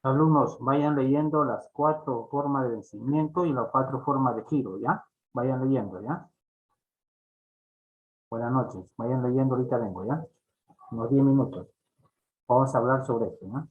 Alumnos, vayan leyendo las 4 formas de vencimiento y las 4 formas de giro, ¿ya? Vayan leyendo, ¿ya? Buenas noches. Vayan leyendo, ahorita vengo, ¿ya? Unos 10 minutos. Vamos a hablar sobre esto, ¿no?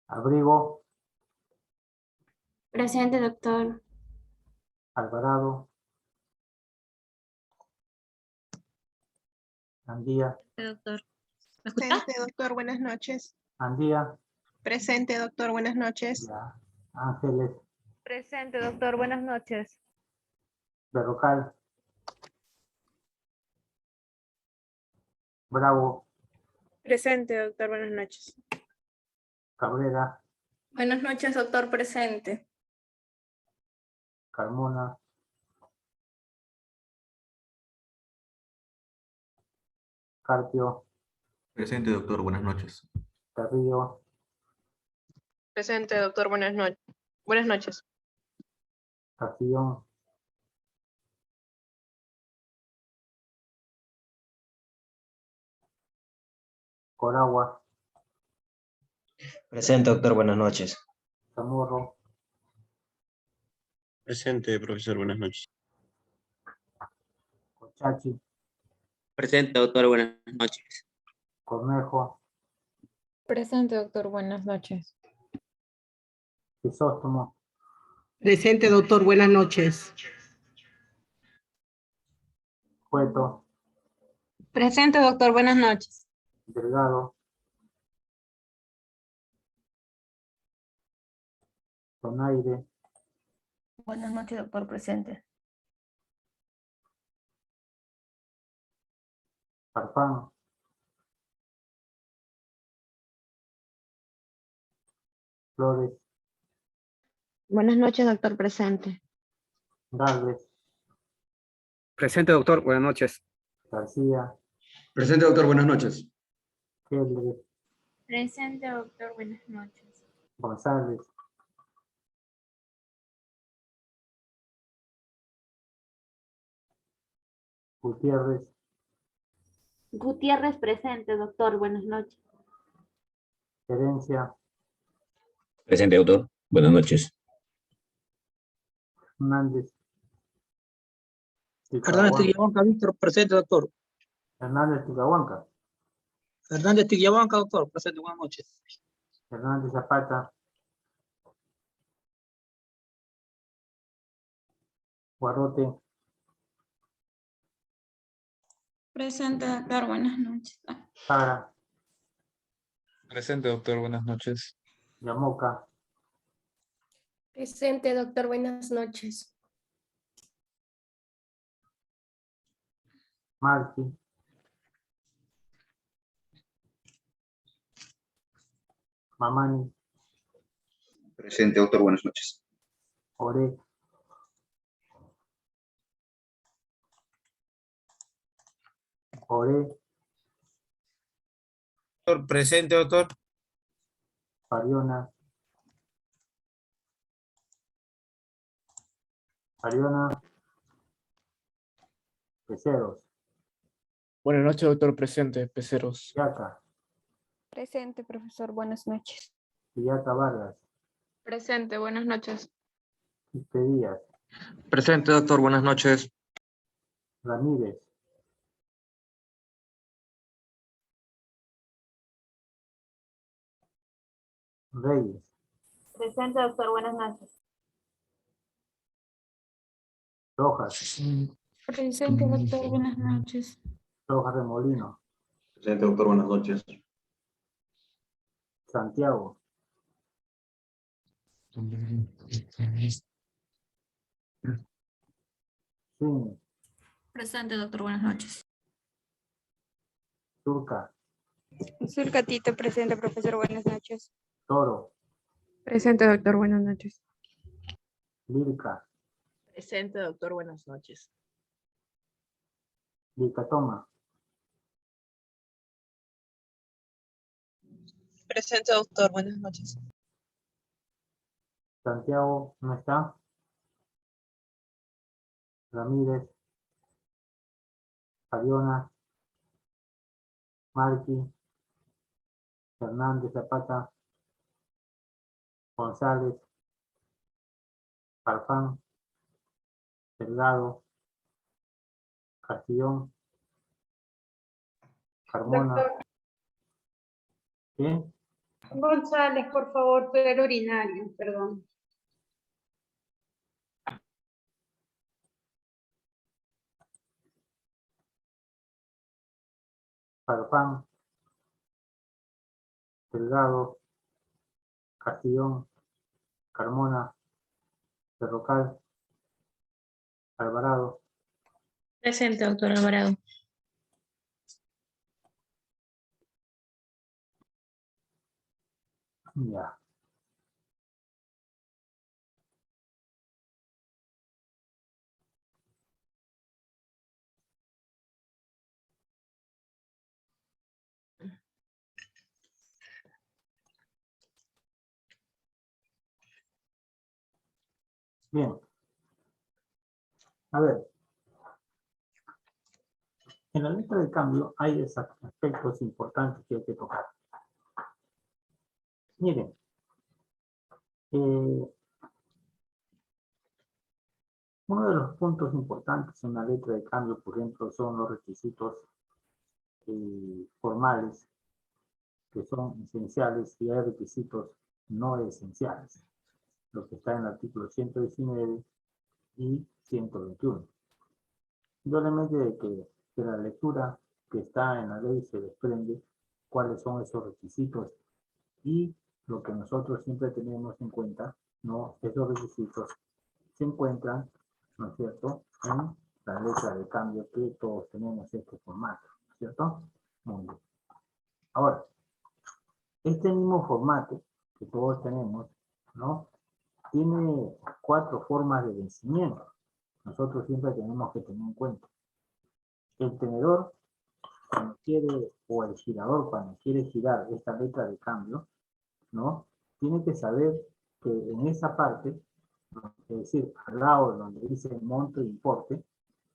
Abrigo, Presente, doctor. Alvarado, Andía, Doctor. ¿Me escucha? Presente, doctor, buenas noches. Andía, Presente, doctor, buenas noches. ya. Ángeles, Presente, doctor. Buenas noches. Berrocal, Bravo, Presente, doctor. Buenas noches. Cabrera, Buenas noches, doctor. Presente. Carmona, Carpio, Presente, doctor. Buenas noches. Carrillo, Presente, doctor, buenas noches. Buenas noches. Castillón, Coragua, Presente, doctor, buenas noches. Zamorro, Presente, profesor, buenas noches. Cochachi, Presente, doctor, buenas noches. Cornejo, Presente, doctor. Buenas noches. Crisóstomo, Presente, doctor. Buenas noches. Cueto, Presente, doctor. Buenas noches. Delgado, Donaire, Buenas noches, doctor. Presente. Farfán, Flores, Buenas noches, doctor. Presente. Gálvez, Presente, doctor. Buenas noches. García, Presente, doctor. Buenas noches. Keller, Presente, doctor. Buenas noches. González, Gutiérrez, Gutiérrez, presente, doctor. Buenas noches. Herencia, Presente, doctor. Buenas noches. Hernández, Hernández Ticahuanca, Tiquiahuanca, Víctor. Presente, doctor. Hernández Ticahuanca, Hernández Tiquiahuanca, doctor. Presente, buenas noches. Hernández Zapata, Guarote, Presente, doctor. Buenas noches. Sara, Presente, doctor, buenas noches. Yamoca, Presente, doctor. Buenas noches. Marqui, Mamani, Presente, doctor. Buenas noches. Ore, Ore, Presente, doctor. Pariona, Pariona, Peceros, Buenas noches, doctor. Presente, peceros. Yaca, Presente, profesor. Buenas noches. Yaca Vargas, Presente, buenas noches. Quispe Díaz, Presente, doctor. Buenas noches. Ramírez, Reyes, Presente, doctor. Buenas noches. Rojas, Presente, doctor. Buenas noches. Rojas de Molino, Presente, doctor. Buenas noches. Santiago, Swing, Presente, doctor. Buenas noches. Turca, Zulca Tito, presente, profesor. Buenas noches. Toro, Presente, doctor. Buenas noches. Lirca, Presente, doctor. Buenas noches. Licatoma, Presente, doctor. Buenas noches. Santiago, ¿no está? Ramírez, Fariona, Marqui, Fernández Zapata, González, Farfán, Delgado, Castillón, Carmona. ¿Qué? González, por favor, fue el urinario, perdón. Farfán, Delgado, Castillón, Carmona, Berrocal, Alvarado, Presente, doctor Alvarado. ya. Bien. A ver. En la letra de cambio hay aspectos importantes que hay que tocar. Miren. Uno de los puntos importantes en la letra de cambio, por ejemplo, son los requisitos formales, que son esenciales, y hay requisitos no esenciales, lo que está en el artículo 119 y 121. Indudablemente de que de la lectura que está en la ley se desprende cuáles son esos requisitos y lo que nosotros siempre tenemos en cuenta, ¿no? Esos requisitos se encuentran, ¿no es cierto?, en la letra de cambio que todos tenemos este formato, ¿no es cierto? Muy bien. Ahora, este mismo formato que todos tenemos, ¿no?, tiene 4 formas de vencimiento. Nosotros siempre tenemos que tener en cuenta. El tenedor, cuando quiere, o el girador, cuando quiere girar esta letra de cambio, ¿no?, tiene que saber que en esa parte, ¿no?, es decir, al lado donde dice monto e importe,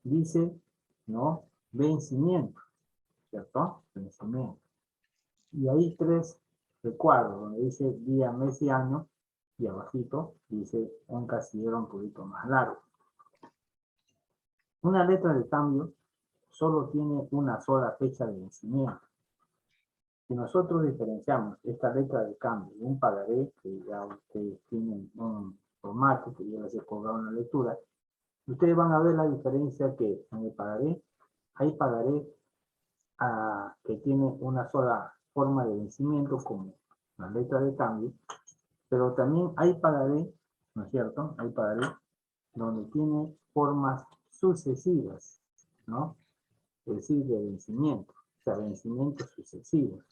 dice, ¿no?, vencimiento, ¿cierto? Vencimiento. Y hay 3 recuadros, donde dice día, mes y año, y abajito dice un casillero un poquito más largo. Una letra de cambio solo tiene una sola fecha de vencimiento. Si nosotros diferenciamos esta letra de cambio de un pagaré, que ya ustedes tienen un formato que ya les he cobrado una lectura, ustedes van a ver la diferencia que en el pagaré hay pagaré que tiene una sola forma de vencimiento como la letra de cambio, pero también hay pagaré, ¿no es cierto? Hay pagaré donde tiene formas sucesivas, ¿no? Es decir, de vencimiento, o sea, vencimientos sucesivos.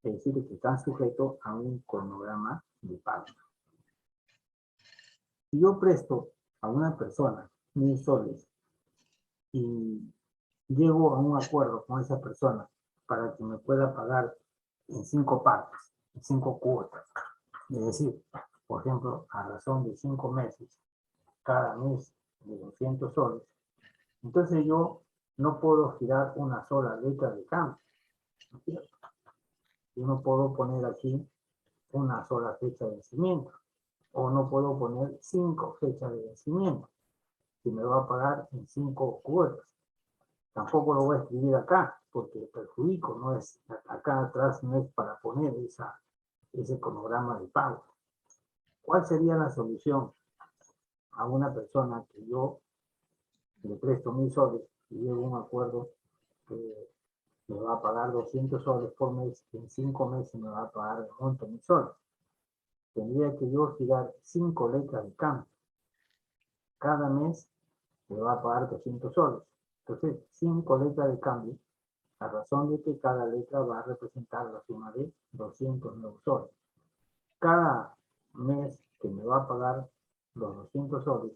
Es decir, que están sujetos a un cronograma de pago. Si yo presto a una persona 1.000 soles y llego a un acuerdo con esa persona para que me pueda pagar en 5 partes, en 5 cuotas, es decir, por ejemplo, a razón de 5 meses, cada mes de 200 soles, entonces yo no puedo girar una sola letra de cambio, ¿no es cierto? Yo no puedo poner aquí una sola fecha de vencimiento, o no puedo poner 5 fechas de vencimiento, que me va a pagar en 5 cuotas. Tampoco lo voy a escribir acá, porque perjudico, no es, acá atrás no es para poner ese cronograma de pago. ¿Cuál sería la solución a una persona que yo le presto 1.000 soles y llevo un acuerdo me va a pagar 200 soles por mes, en 5 meses me va a pagar el monto mensual. Tendría que yo girar 5 letras de cambio. Cada mes me va a pagar 200 soles. Entonces, 5 letras de cambio, a razón de que cada letra va a representar la suma de 200 nuevos soles. Cada mes que me va a pagar los 200 soles,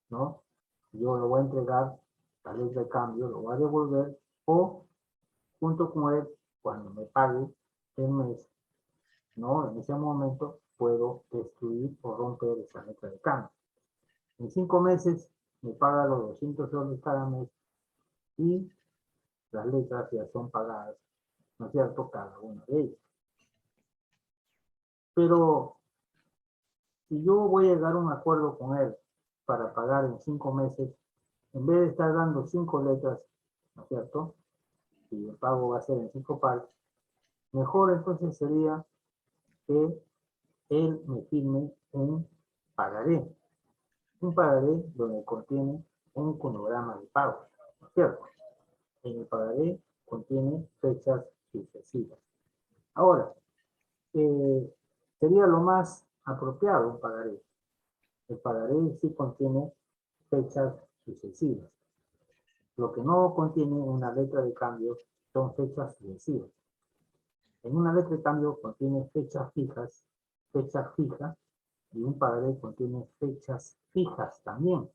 ¿no? Yo lo voy a entregar, la letra de cambio, lo voy a devolver, o junto con él, cuando me pague el mes, ¿no? En ese momento puedo destruir o romper esa letra de cambio. En 5 meses me paga los 200 soles cada mes y las letras ya son pagadas, ¿no es cierto? Cada una de ellas. Pero si yo voy a llegar a un acuerdo con él para pagar en 5 meses, en vez de estar dando 5 letras, ¿no es cierto? Y el pago va a ser en 5 partes, mejor entonces sería que él me firme un pagaré. Un pagaré donde contiene un cronograma de pago, ¿no es cierto? En el pagaré contiene fechas sucesivas. Ahora, sería lo más apropiado un pagaré. El pagaré sí contiene fechas sucesivas. Lo que no contiene una letra de cambio son fechas sucesivas. En una letra de cambio contiene fechas fijas, fecha fija, y un pagaré contiene fechas fijas también.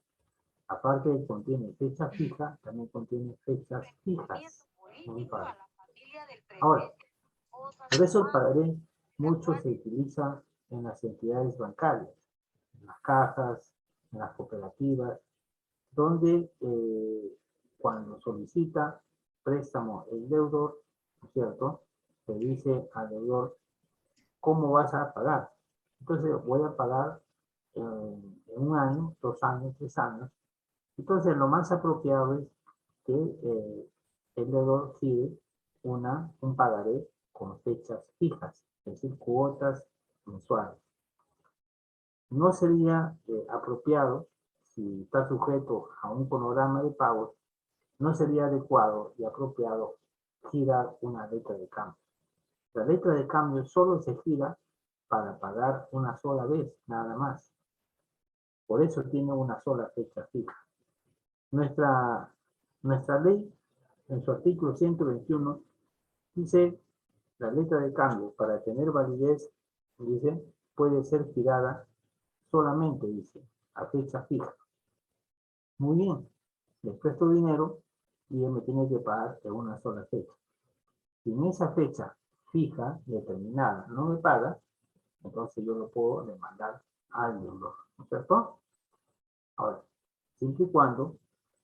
Aparte de que contiene fecha fija, también contiene fechas fijas en un pagaré. Ahora, por eso el pagaré mucho se utiliza en las entidades bancarias, en las cajas, en las cooperativas, donde cuando solicita préstamo el deudor, ¿no es cierto? Se dice al deudor, ¿cómo vas a pagar? Entonces voy a pagar en 1 año, 2 años, 3 años. Entonces lo más apropiado es que el deudor gire un pagaré con fechas fijas, es decir, cuotas mensuales. No sería apropiado, si está sujeto a un cronograma de pagos, no sería adecuado y apropiado girar una letra de cambio. La letra de cambio solo se gira para pagar una sola vez, nada más. Por eso tiene una sola fecha fija. Nuestra ley, en su artículo 121, dice, la letra de cambio, para tener validez, dice, puede ser girada solamente, dice, a fecha fija. Muy bien, le presto dinero y él me tiene que pagar en una sola fecha. Si en esa fecha fija, determinada, no me paga, entonces yo lo puedo demandar al deudor, ¿no es cierto? Ahora, siempre y cuando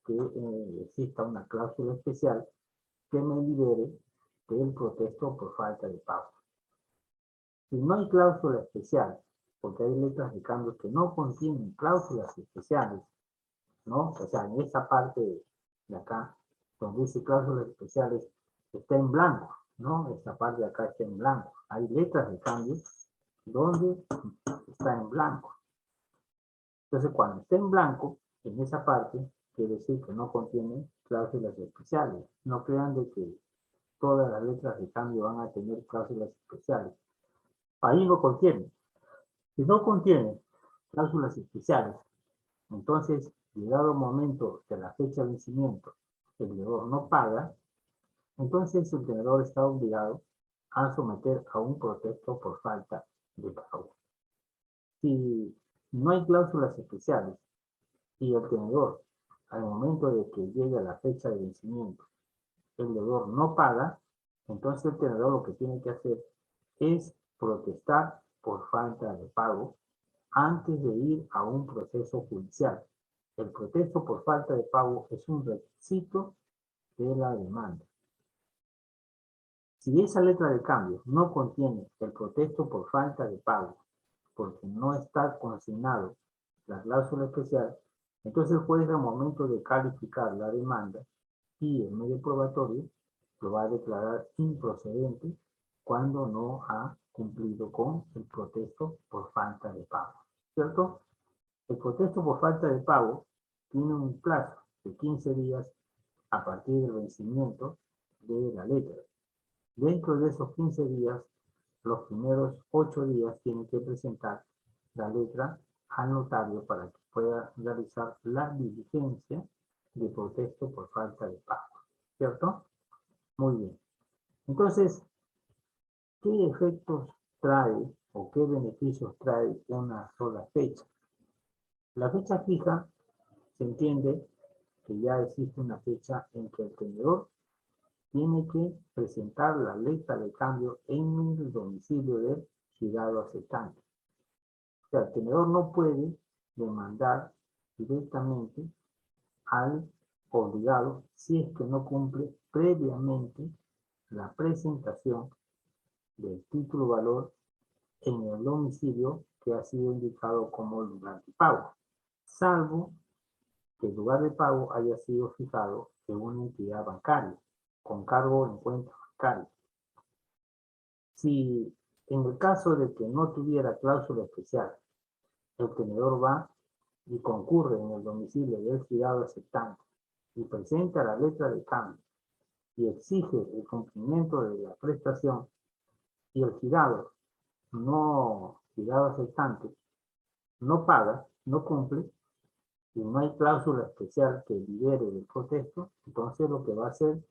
que exista una cláusula especial que me libere del protesto por falta de pago. Si no hay cláusula especial, porque hay letras de cambio que no contienen cláusulas especiales, ¿no? O sea, en esa parte de acá, donde dice cláusulas especiales, está en blanco, ¿no? Esta parte de acá está en blanco. Hay letras de cambio donde está en blanco. Entonces, cuando está en blanco, en esa parte, quiere decir que no contiene cláusulas especiales. No crean de que todas las letras de cambio van a tener cláusulas especiales. Ahí no contiene. Si no contiene cláusulas especiales, entonces, llegado el momento de la fecha de vencimiento, el deudor no paga, entonces el tenedor está obligado a someter a un protesto por falta de pago. Si no hay cláusulas especiales y el tenedor, al momento de que llegue a la fecha de vencimiento, el deudor no paga, entonces el tenedor lo que tiene que hacer es protestar por falta de pago antes de ir a un proceso judicial. El protesto por falta de pago es un requisito de la demanda. Si esa letra de cambio no contiene el protesto por falta de pago, porque no está consignado la cláusula especial, entonces el juez al momento de calificar la demanda y el medio probatorio lo va a declarar improcedente cuando no ha cumplido con el protesto por falta de pago, ¿cierto? El protesto por falta de pago tiene un plazo de 15 días a partir del vencimiento de la letra. Dentro de esos 15 días, los primeros 8 días tienen que presentar la letra al notario para que pueda realizar la diligencia de protesto por falta de pago. ¿Cierto? Muy bien. Entonces, ¿qué efectos trae o qué beneficios trae una sola fecha? La fecha fija se entiende que ya existe una fecha en que el tenedor tiene que presentar la letra de cambio en el domicilio del girado aceptante. O sea, el tenedor no puede demandar directamente al obligado si es que no cumple previamente la presentación del título valor en el domicilio que ha sido indicado como lugar de pago, salvo que el lugar de pago haya sido fijado en una entidad bancaria, con cargo en cuenta bancaria. Si en el caso de que no tuviera cláusula especial, el tenedor va y concurre en el domicilio del girado aceptante y presenta la letra de cambio y exige el cumplimiento de la prestación y el girado aceptante no paga, no cumple, y no hay cláusula especial que libere del protesto, entonces lo que va a hacer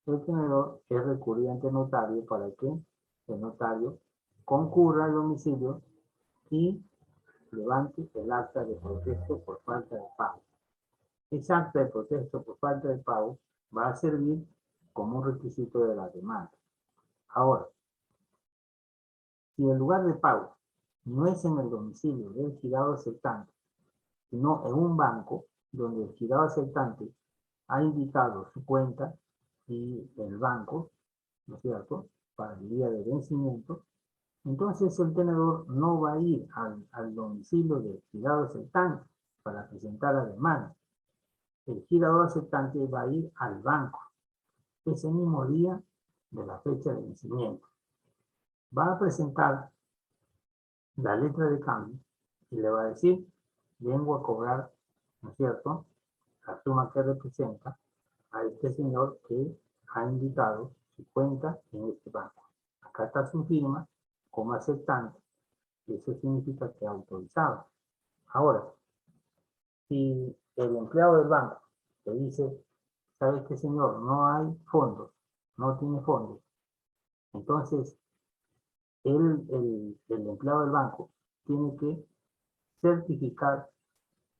el tenedor es recurrir ante notario para que el notario concurra al domicilio y levante el acta de protesto por falta de pago. Ese acta de protesto por falta de pago va a servir como un requisito de la demanda. Ahora, si el lugar de pago no es en el domicilio del girado aceptante, sino en un banco donde el girado aceptante ha indicado su cuenta y el banco, ¿no es cierto?, para el día de vencimiento, entonces el tenedor no va a ir al domicilio del girado aceptante para presentar la demanda. El girador aceptante va a ir al banco ese mismo día de la fecha de vencimiento. Va a presentar la letra de cambio y le va a decir, vengo a cobrar, ¿no es cierto?, la suma que representa a este señor que ha indicado su cuenta en este banco. Acá está su firma como aceptante, y eso significa que ha autorizado. Ahora, si el empleado del banco le dice, ¿sabe qué, señor? No hay fondos, no tiene fondos. Entonces, el empleado del banco tiene que certificar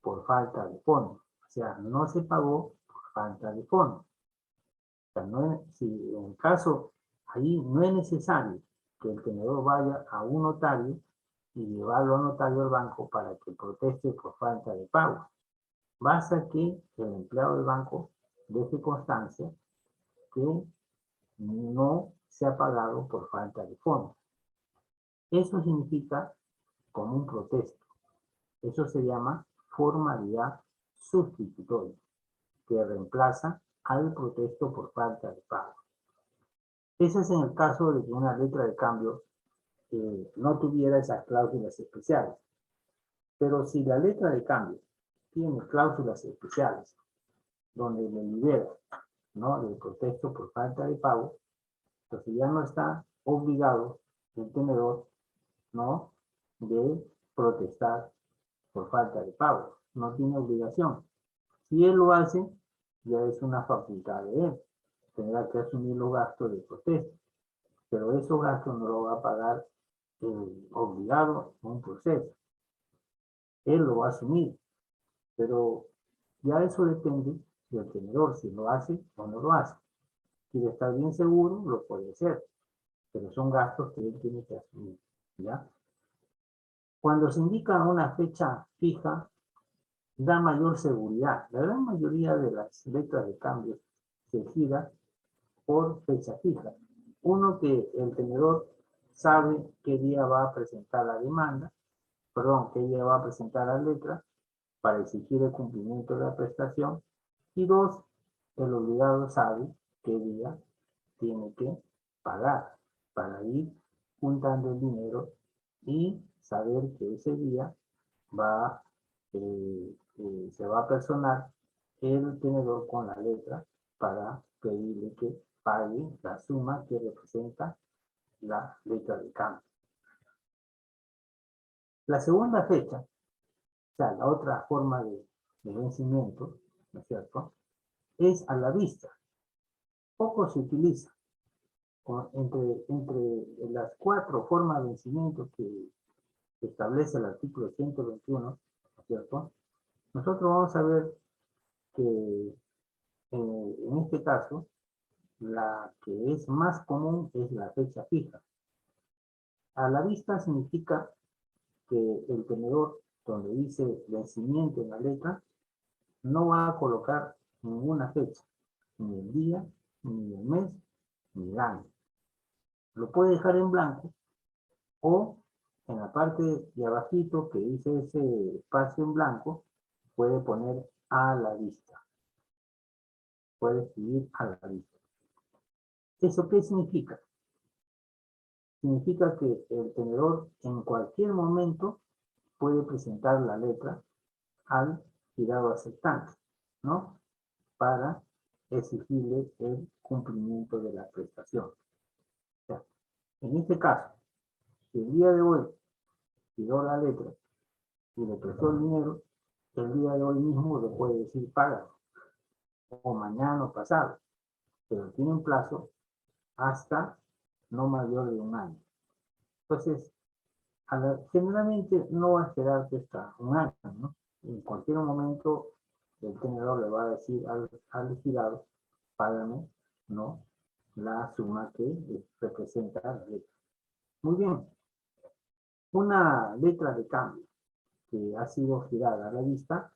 por falta de fondos. O sea, no se pagó por falta de fondos. O sea, si en el caso, ahí no es necesario que el tenedor vaya a un notario y llevarlo al notario del banco para que proteste por falta de pago. Basta que el empleado del banco deje constancia que no se ha pagado por falta de fondos. Eso significa como un protesto. Eso se llama formalidad sustitutoria, que reemplaza al protesto por falta de pago. Ese es en el caso de que una letra de cambio no tuviera esas cláusulas especiales. Pero si la letra de cambio tiene cláusulas especiales donde le libera, ¿no?, del protesto por falta de pago, entonces ya no está obligado el tenedor, ¿no?, de protestar por falta de pago. No tiene obligación. Si él lo hace, ya es una facultad de él. Tendrá que asumir los gastos de protesta. Pero esos gastos no lo va a pagar el obligado en un proceso. Él lo va a asumir. Pero ya eso depende del tenedor, si lo hace o no lo hace. Si está bien seguro, lo puede hacer. Pero son gastos que él tiene que asumir, ¿ya? Cuando se indica una fecha fija, da mayor seguridad. La gran mayoría de las letras de cambio se gira por fecha fija. Uno, que el tenedor sabe qué día va a presentar la demanda, qué día va a presentar la letra para exigir el cumplimiento de la prestación. Y dos, el obligado sabe qué día tiene que pagar para ir juntando el dinero y saber que ese día se va a personar el tenedor con la letra para pedirle que pague la suma que representa la letra de cambio. La segunda fecha, o sea, la otra forma de vencimiento, ¿no es cierto?, es a la vista. Poco se utiliza. Entre las 4 formas de vencimiento que establece el artículo 121, ¿no es cierto?, nosotros vamos a ver que en este caso, la que es más común es la fecha fija. A la vista significa que el tenedor, donde dice vencimiento en la letra, no va a colocar ninguna fecha, ni el día, ni el mes, ni el año. Lo puede dejar en blanco o en la parte de abajito que dice ese espacio en blanco, puede poner a la vista. Puede escribir a la vista. ¿Eso qué significa? Significa que el tenedor en cualquier momento puede presentar la letra al girado aceptante, ¿no?, para exigirle el cumplimiento de la prestación. O sea, en este caso, si el día de hoy giró la letra y le prestó el dinero, el día de hoy mismo le puede decir págalo, o mañana o pasado, pero tiene un plazo hasta no mayor de 1 año. Entonces, generalmente no va a esperarse hasta 1 año, ¿no? En cualquier momento el tenedor le va a decir al girado, págame, ¿no?, la suma que representa la letra. Muy bien. Una letra de cambio que ha sido girada a la vista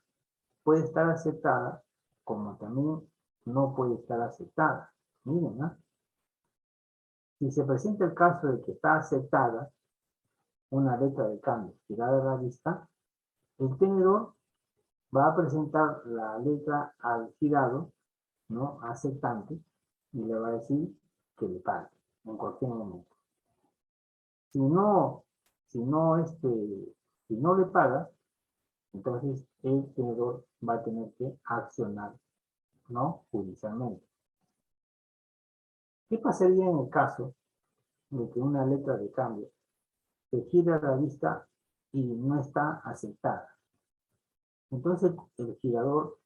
puede estar aceptada, como también no puede estar aceptada. Miren, ¿no? Si se presenta el caso de que está aceptada una letra de cambio girada a la vista, el tenedor va a presentar la letra al girado, ¿no?, aceptante, y le va a decir que le pague en cualquier momento. Si no le paga, entonces el tenedor va a tener que accionar, ¿no?, judicialmente. ¿Qué pasaría en el caso de que una letra de cambio se gire a la vista y no está aceptada? Entonces el girador,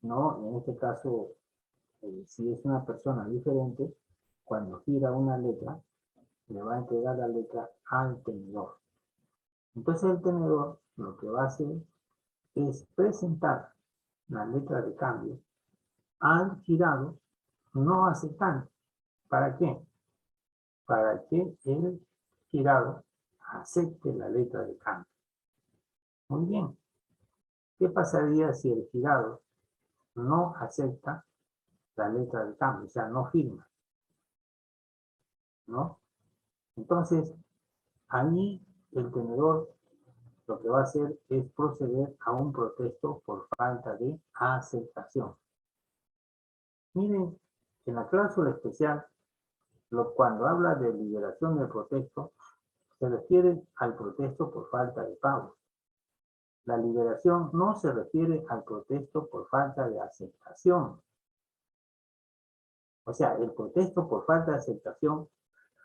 ¿no?, en este caso, si es una persona diferente, cuando gira una letra, le va a entregar la letra al tenedor. Entonces el tenedor lo que va a hacer es presentar la letra de cambio al girado no aceptante. ¿Para qué? Para que el girado acepte la letra de cambio. Muy bien. ¿Qué pasaría si el girado no acepta la letra de cambio? O sea, no firma, ¿no? Entonces, ahí el tenedor lo que va a hacer es proceder a un protesto por falta de aceptación. Miren, en la cláusula especial, cuando habla de liberación del protesto, se refiere al protesto por falta de pago. La liberación no se refiere al protesto por falta de aceptación. O sea, el protesto por falta de aceptación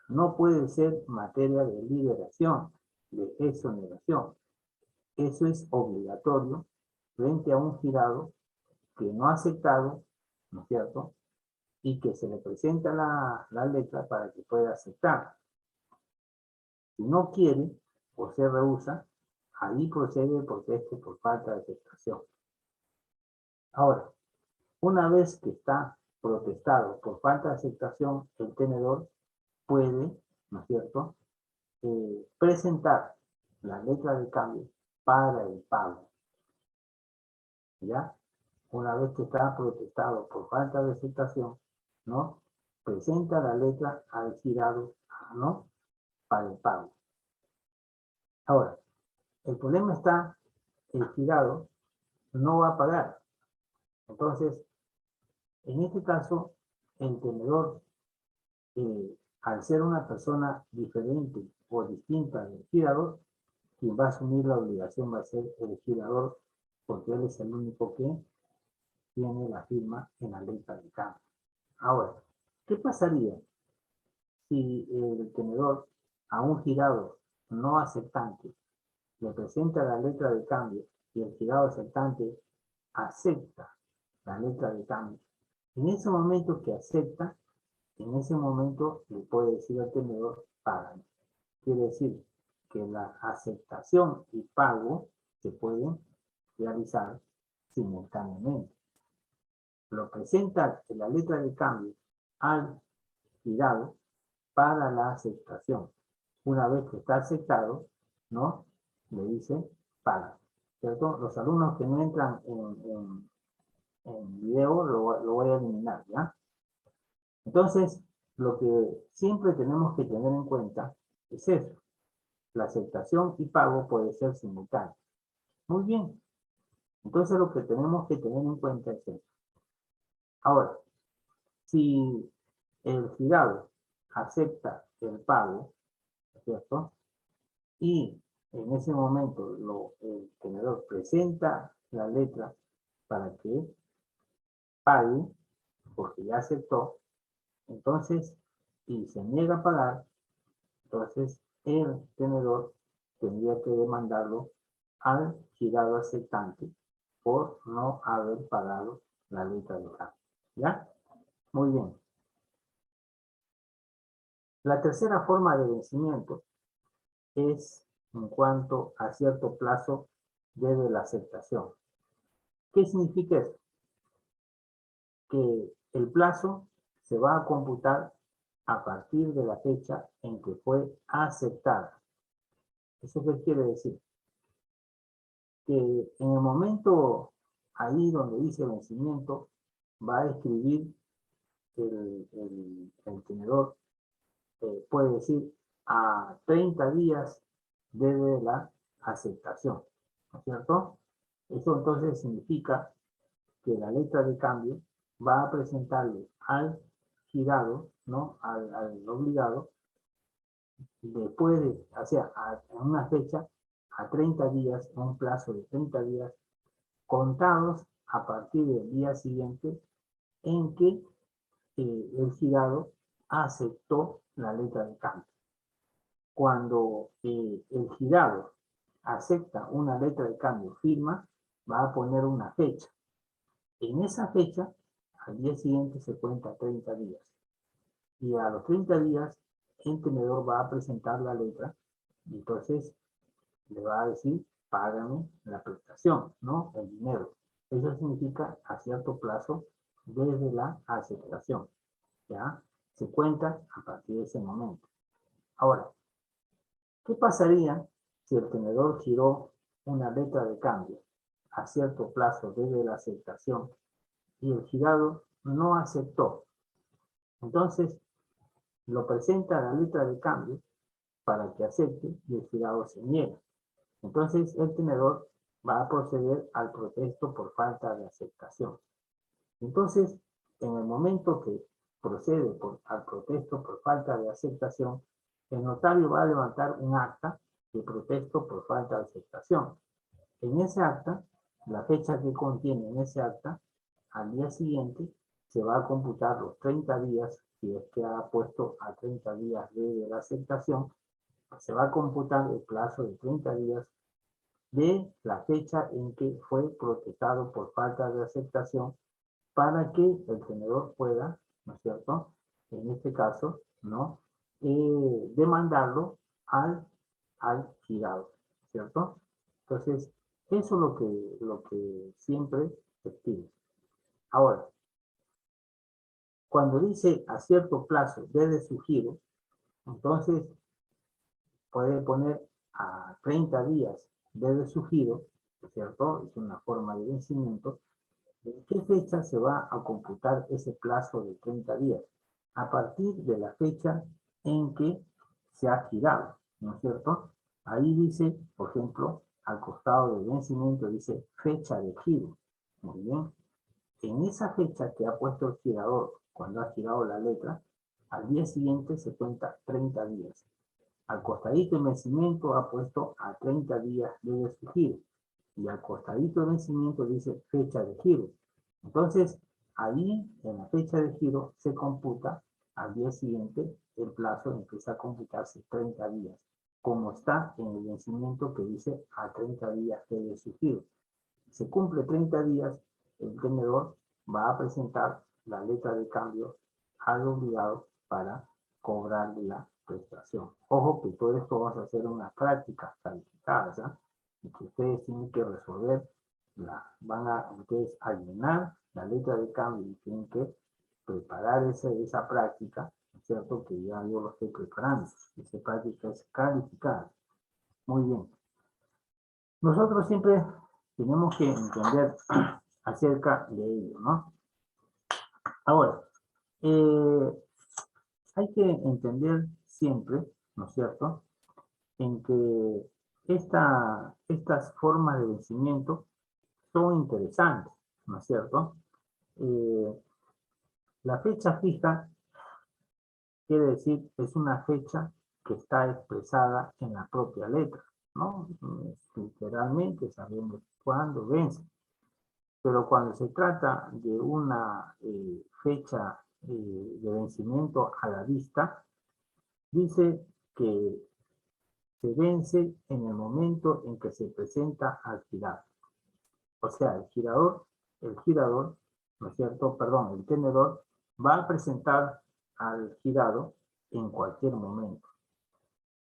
no puede ser materia de liberación, de exoneración. Eso es obligatorio frente a un girado que no ha aceptado, ¿no es cierto?, y que se le presenta la letra para que pueda aceptar. Si no quiere o se rehúsa, ahí procede el protesto por falta de aceptación. Ahora, una vez que está protestado por falta de aceptación, el tenedor puede, ¿no es cierto?, presentar la letra de cambio para el pago. ¿Ya? Una vez que está protestado por falta de aceptación, ¿no?, presenta la letra al girado, ¿no?, para el pago. Ahora, el problema está, el girado no va a pagar. Entonces, en este caso, el tenedor, al ser una persona diferente o distinta del girador, quien va a asumir la obligación va a ser el girador, porque él es el único que tiene la firma en la letra de cambio. Ahora, ¿Qué pasaría si el tenedor a un girado no aceptante le presenta la letra de cambio y el girado aceptante acepta la letra de cambio? En ese momento que acepta, en ese momento le puede decir al tenedor, págame. Quiere decir que la aceptación y pago se pueden realizar simultáneamente. Lo presenta en la letra de cambio al girado para la aceptación. Una vez que está aceptado, ¿no? Le dice paga. ¿Cierto? Los alumnos que no entran en video lo voy a eliminar, ¿ya? Entonces, lo que siempre tenemos que tener en cuenta es eso. La aceptación y pago puede ser simultáneo. Muy bien. Entonces, lo que tenemos que tener en cuenta es eso. Ahora, si el girado acepta el pago, ¿cierto? Y en ese momento el tenedor presenta la letra para que pague, porque ya aceptó, entonces, y se niega a pagar, entonces el tenedor tendría que demandarlo al girado aceptante por no haber pagado la letra de cambio. ¿Ya? Muy bien. La tercera forma de vencimiento es en cuanto a cierto plazo desde la aceptación. ¿Qué significa eso? Que el plazo se va a computar a partir de la fecha en que fue aceptada. ¿Eso qué quiere decir? Que en el momento ahí donde dice vencimiento, va a escribir el tenedor, puede decir a 30 días desde la aceptación, ¿no es cierto? Eso entonces significa que la letra de cambio va a presentarle al girado, ¿no? Al obligado, después de, o sea, en una fecha, a 30 días, en un plazo de 30 días, contados a partir del día siguiente en que el girado aceptó la letra de cambio. Cuando el girado acepta una letra de cambio firma, va a poner una fecha. En esa fecha, al día siguiente se cuenta 30 días. Y a los 30 días, el tenedor va a presentar la letra y entonces le va a decir, págame la prestación, ¿no? El dinero. Eso significa a cierto plazo desde la aceptación. ¿Ya? Se cuenta a partir de ese momento. Ahora, ¿qué pasaría si el tenedor giró una letra de cambio a cierto plazo desde la aceptación y el girado no aceptó? Entonces, lo presenta la letra de cambio para que acepte y el girado se niega. Entonces, el tenedor va a proceder al protesto por falta de aceptación. Entonces, en el momento que procede al protesto por falta de aceptación, el notario va a levantar un acta de protesto por falta de aceptación. En ese acta, la fecha que contiene en ese acta, al día siguiente, se va a computar los 30 días, si es que ha puesto a 30 días de la aceptación, se va a computar el plazo de 30 días de la fecha en que fue protestado por falta de aceptación para que el tenedor pueda, ¿no es cierto?, en este caso, ¿no?, demandarlo al girado, ¿cierto? Entonces, eso es lo que siempre se pide. Ahora, cuando dice a cierto plazo desde su giro, entonces puede poner a 30 días desde su giro, ¿cierto? Es una forma de vencimiento. ¿En qué fecha se va a computar ese plazo de 30 días? A partir de la fecha en que se ha girado, ¿no es cierto? Ahí dice, por ejemplo, al costado del vencimiento dice fecha de giro. Muy bien. En esa fecha que ha puesto el girador, cuando ha girado la letra, al día siguiente se cuenta 30 días. Al costadito de vencimiento ha puesto a 30 días desde su giro. Y al costadito de vencimiento dice fecha de giro. Entonces, ahí en la fecha de giro se computa al día siguiente el plazo empieza a computarse 30 días, como está en el vencimiento que dice a 30 días debe surgir. Se cumple 30 días, el tenedor va a presentar la letra de cambio al obligado para cobrarle la prestación. Ojo que todo esto va a hacer unas prácticas calificadas, ¿eh? Y que ustedes tienen que resolver, van a ustedes a llenar la letra de cambio y tienen que preparar esa práctica, ¿no es cierto? Que ya yo lo estoy preparando. Esa práctica es calificada. Muy bien. Nosotros siempre tenemos que entender acerca de ello, ¿no? Ahora, hay que entender siempre, ¿no es cierto?, en que estas formas de vencimiento son interesantes, ¿no es cierto? La fecha fija quiere decir es una fecha que está expresada en la propia letra, ¿no? Literalmente sabemos cuándo vence. Pero cuando se trata de una fecha de vencimiento a la vista, dice que se vence en el momento en que se presenta al girador. O sea, el girador, ¿no es cierto? Perdón, el tenedor va a presentar al girado en cualquier momento.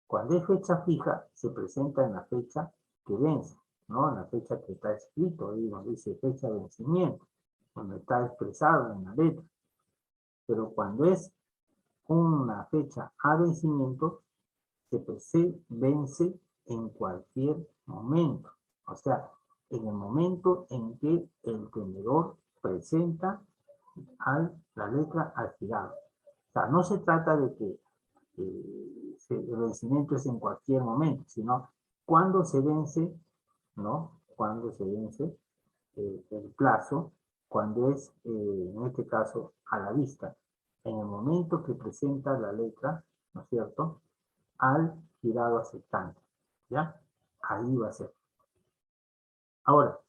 Cuando es fecha fija, se presenta en la fecha que vence, ¿no? En la fecha que está escrito ahí donde dice fecha de vencimiento, donde está expresado en la letra. Pero cuando es una fecha a vencimiento, se vence en cualquier momento. O sea, en el momento en que el tenedor presenta la letra al girado. O sea, no se trata de que el vencimiento es en cualquier momento, sino cuando se vence, ¿no? Cuando se vence el plazo, cuando es, en este caso, a la vista. En el momento que presenta la letra, ¿no es cierto?, al girado aceptante, ¿ya? Ahí va a ser. Ahora,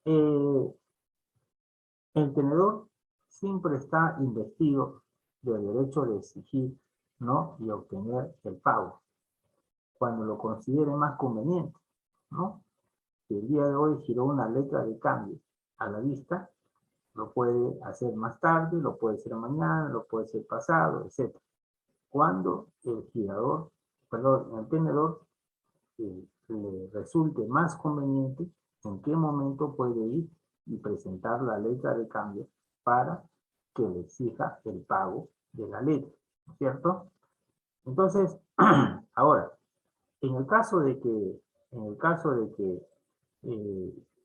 el tenedor siempre está investido del derecho de exigir, ¿no?, y obtener el pago cuando lo considere más conveniente, ¿no? Si el día de hoy giró una letra de cambio a la vista, lo puede hacer más tarde, lo puede hacer mañana, lo puede hacer pasado, etc. Cuando el tenedor le resulte más conveniente, en qué momento puede ir y presentar la letra de cambio para que le exija el pago de la letra, ¿no es cierto? Entonces, ahora, en el caso de que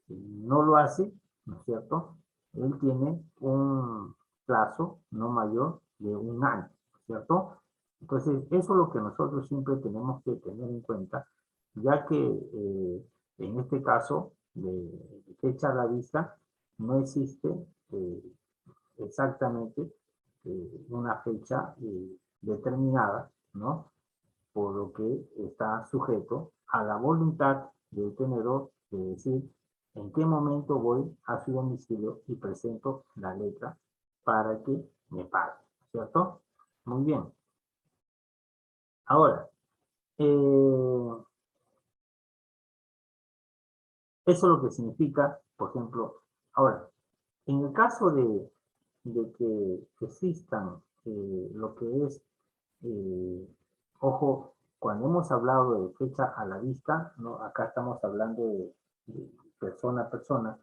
no lo hace, ¿no es cierto?, él tiene un plazo no mayor de 1 año, ¿no es cierto? Entonces, eso es lo que nosotros siempre tenemos que tener en cuenta, ya que en este caso de fecha a la vista no existe exactamente una fecha determinada, ¿no? Por lo que está sujeto a la voluntad del tenedor de decir en qué momento voy a su domicilio y presento la letra para que me pague, ¿cierto? Muy bien. Ahora, eso es lo que significa, por ejemplo, ahora, en el caso de que existan lo que es, ojo, cuando hemos hablado de fecha a la vista, ¿no? Acá estamos hablando de persona a persona,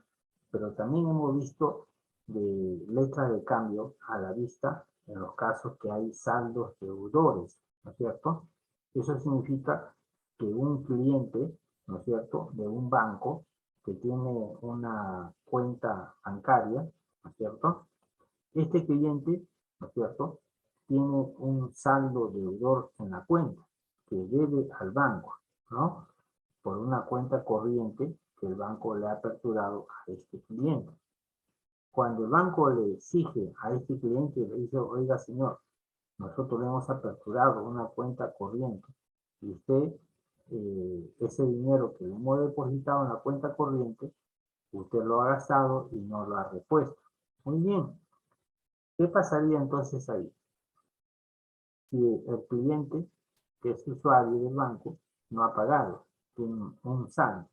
pero también hemos visto de letra de cambio a la vista en los casos que hay saldos deudores, ¿no es cierto? Eso significa que un cliente, ¿no es cierto?, de un banco que tiene una cuenta bancaria, ¿no es cierto?, este cliente, ¿no es cierto?, tiene un saldo deudor en la cuenta que debe al banco, ¿no?, por una cuenta corriente que el banco le ha aperturado a este cliente. Cuando el banco le exige a este cliente, le dice, oiga señor, nosotros le hemos aperturado una cuenta corriente y usted, ese dinero que le hemos depositado en la cuenta corriente, usted lo ha gastado y no lo ha repuesto. Muy bien. ¿Qué pasaría entonces ahí? si el cliente, que es usuario del banco, no ha pagado, tiene un saldo.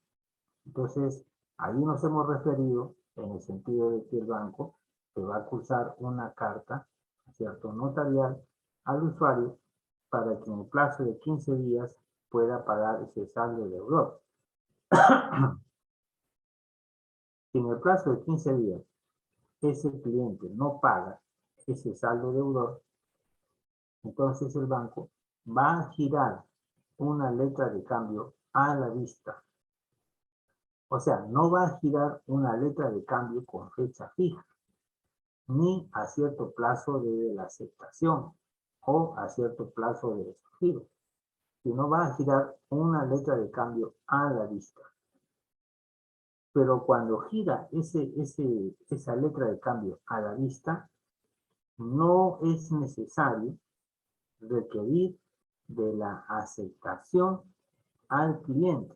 Entonces, ahí nos hemos referido en el sentido de que el banco te va a cursar una carta, ¿cierto?, notarial al usuario para que en el plazo de 15 días pueda pagar ese saldo deudor. Si en el plazo de 15 días ese cliente no paga ese saldo deudor, entonces el banco va a girar una letra de cambio a la vista. O sea, no va a girar una letra de cambio con fecha fija, ni a cierto plazo de la aceptación o a cierto plazo de giro, sino va a girar una letra de cambio a la vista. Pero cuando gira esa letra de cambio a la vista, no es necesario requerir de la aceptación al cliente.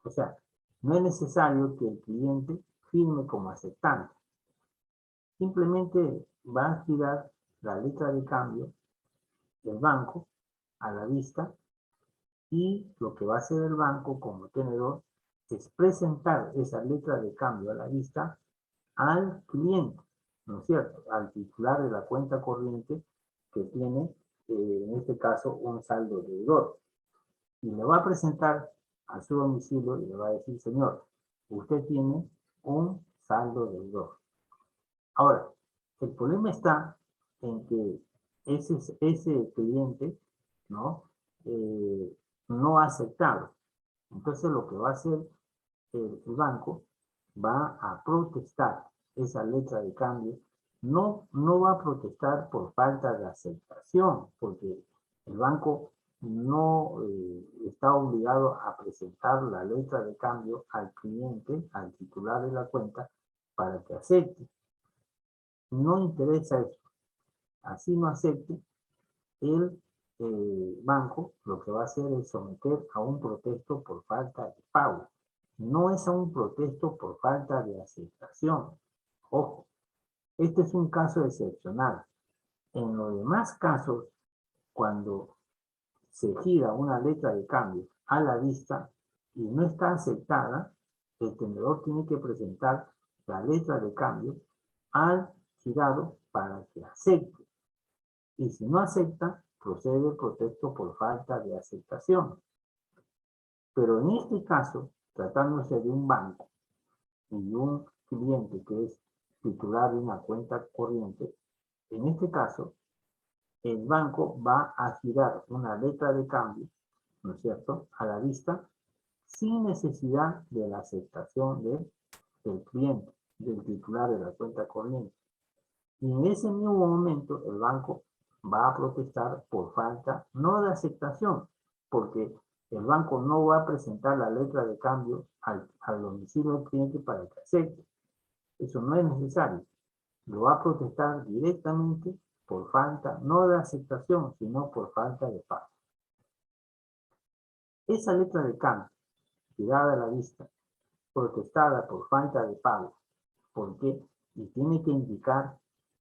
O sea, no es necesario que el cliente firme como aceptante. Simplemente va a girar la letra de cambio del banco a la vista y lo que va a hacer el banco como tenedor es presentar esa letra de cambio a la vista al cliente, ¿no es cierto?, al titular de la cuenta corriente que tiene, en este caso, un saldo deudor. Y le va a presentar a su domicilio y le va a decir, señor, usted tiene un saldo deudor. Ahora, el problema está en que ese cliente, ¿no?, no ha aceptado. Entonces lo que va a hacer el banco va a protestar esa letra de cambio. No va a protestar por falta de aceptación, porque el banco no está obligado a presentar la letra de cambio al cliente, al titular de la cuenta, para que acepte. No interesa eso. Así no acepte, el banco lo que va a hacer es someter a un protesto por falta de pago. No es a un protesto por falta de aceptación. Ojo, este es un caso excepcional. En los demás casos, cuando se gira una letra de cambio a la vista y no está aceptada, el tenedor tiene que presentar la letra de cambio al girado para que acepte. Y si no acepta, procede el protesto por falta de aceptación. Pero en este caso, tratándose de un banco y un cliente que es titular de una cuenta corriente, en este caso, el banco va a girar una letra de cambio, ¿no es cierto?, a la vista, sin necesidad de la aceptación del cliente, del titular de la cuenta corriente. Y en ese mismo momento, el banco va a protestar por falta, no de aceptación, porque el banco no va a presentar la letra de cambio al domicilio del cliente para que acepte. Eso no es necesario. Lo va a protestar directamente por falta, no de aceptación, sino por falta de pago. Esa letra de cambio, tirada a la vista, protestada por falta de pago, ¿por qué? Y tiene que indicar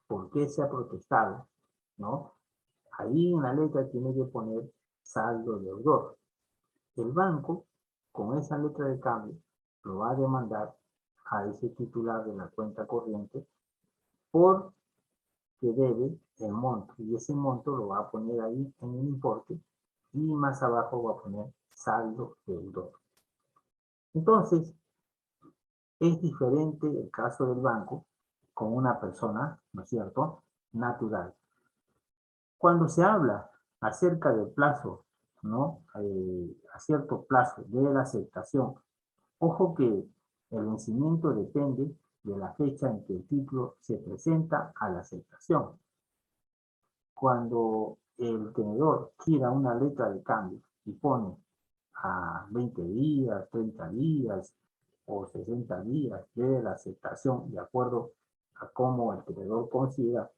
por qué se ha protestado, ¿no? Ahí en la letra tiene que poner saldo deudor. El banco, con esa letra de cambio, lo va a demandar a ese titular de la cuenta corriente por que debe el monto. Y ese monto lo va a poner ahí en el importe y más abajo va a poner saldo deudor. Entonces, es diferente el caso del banco con una persona, ¿no es cierto?, natural. Cuando se habla acerca del plazo, ¿no?, a cierto plazo de la aceptación, ojo que el vencimiento depende de la fecha en que el título se presenta a la aceptación. Cuando el tenedor gira una letra de cambio y pone a 20 días, 30 días o 60 días de la aceptación, de acuerdo a cómo el tenedor considera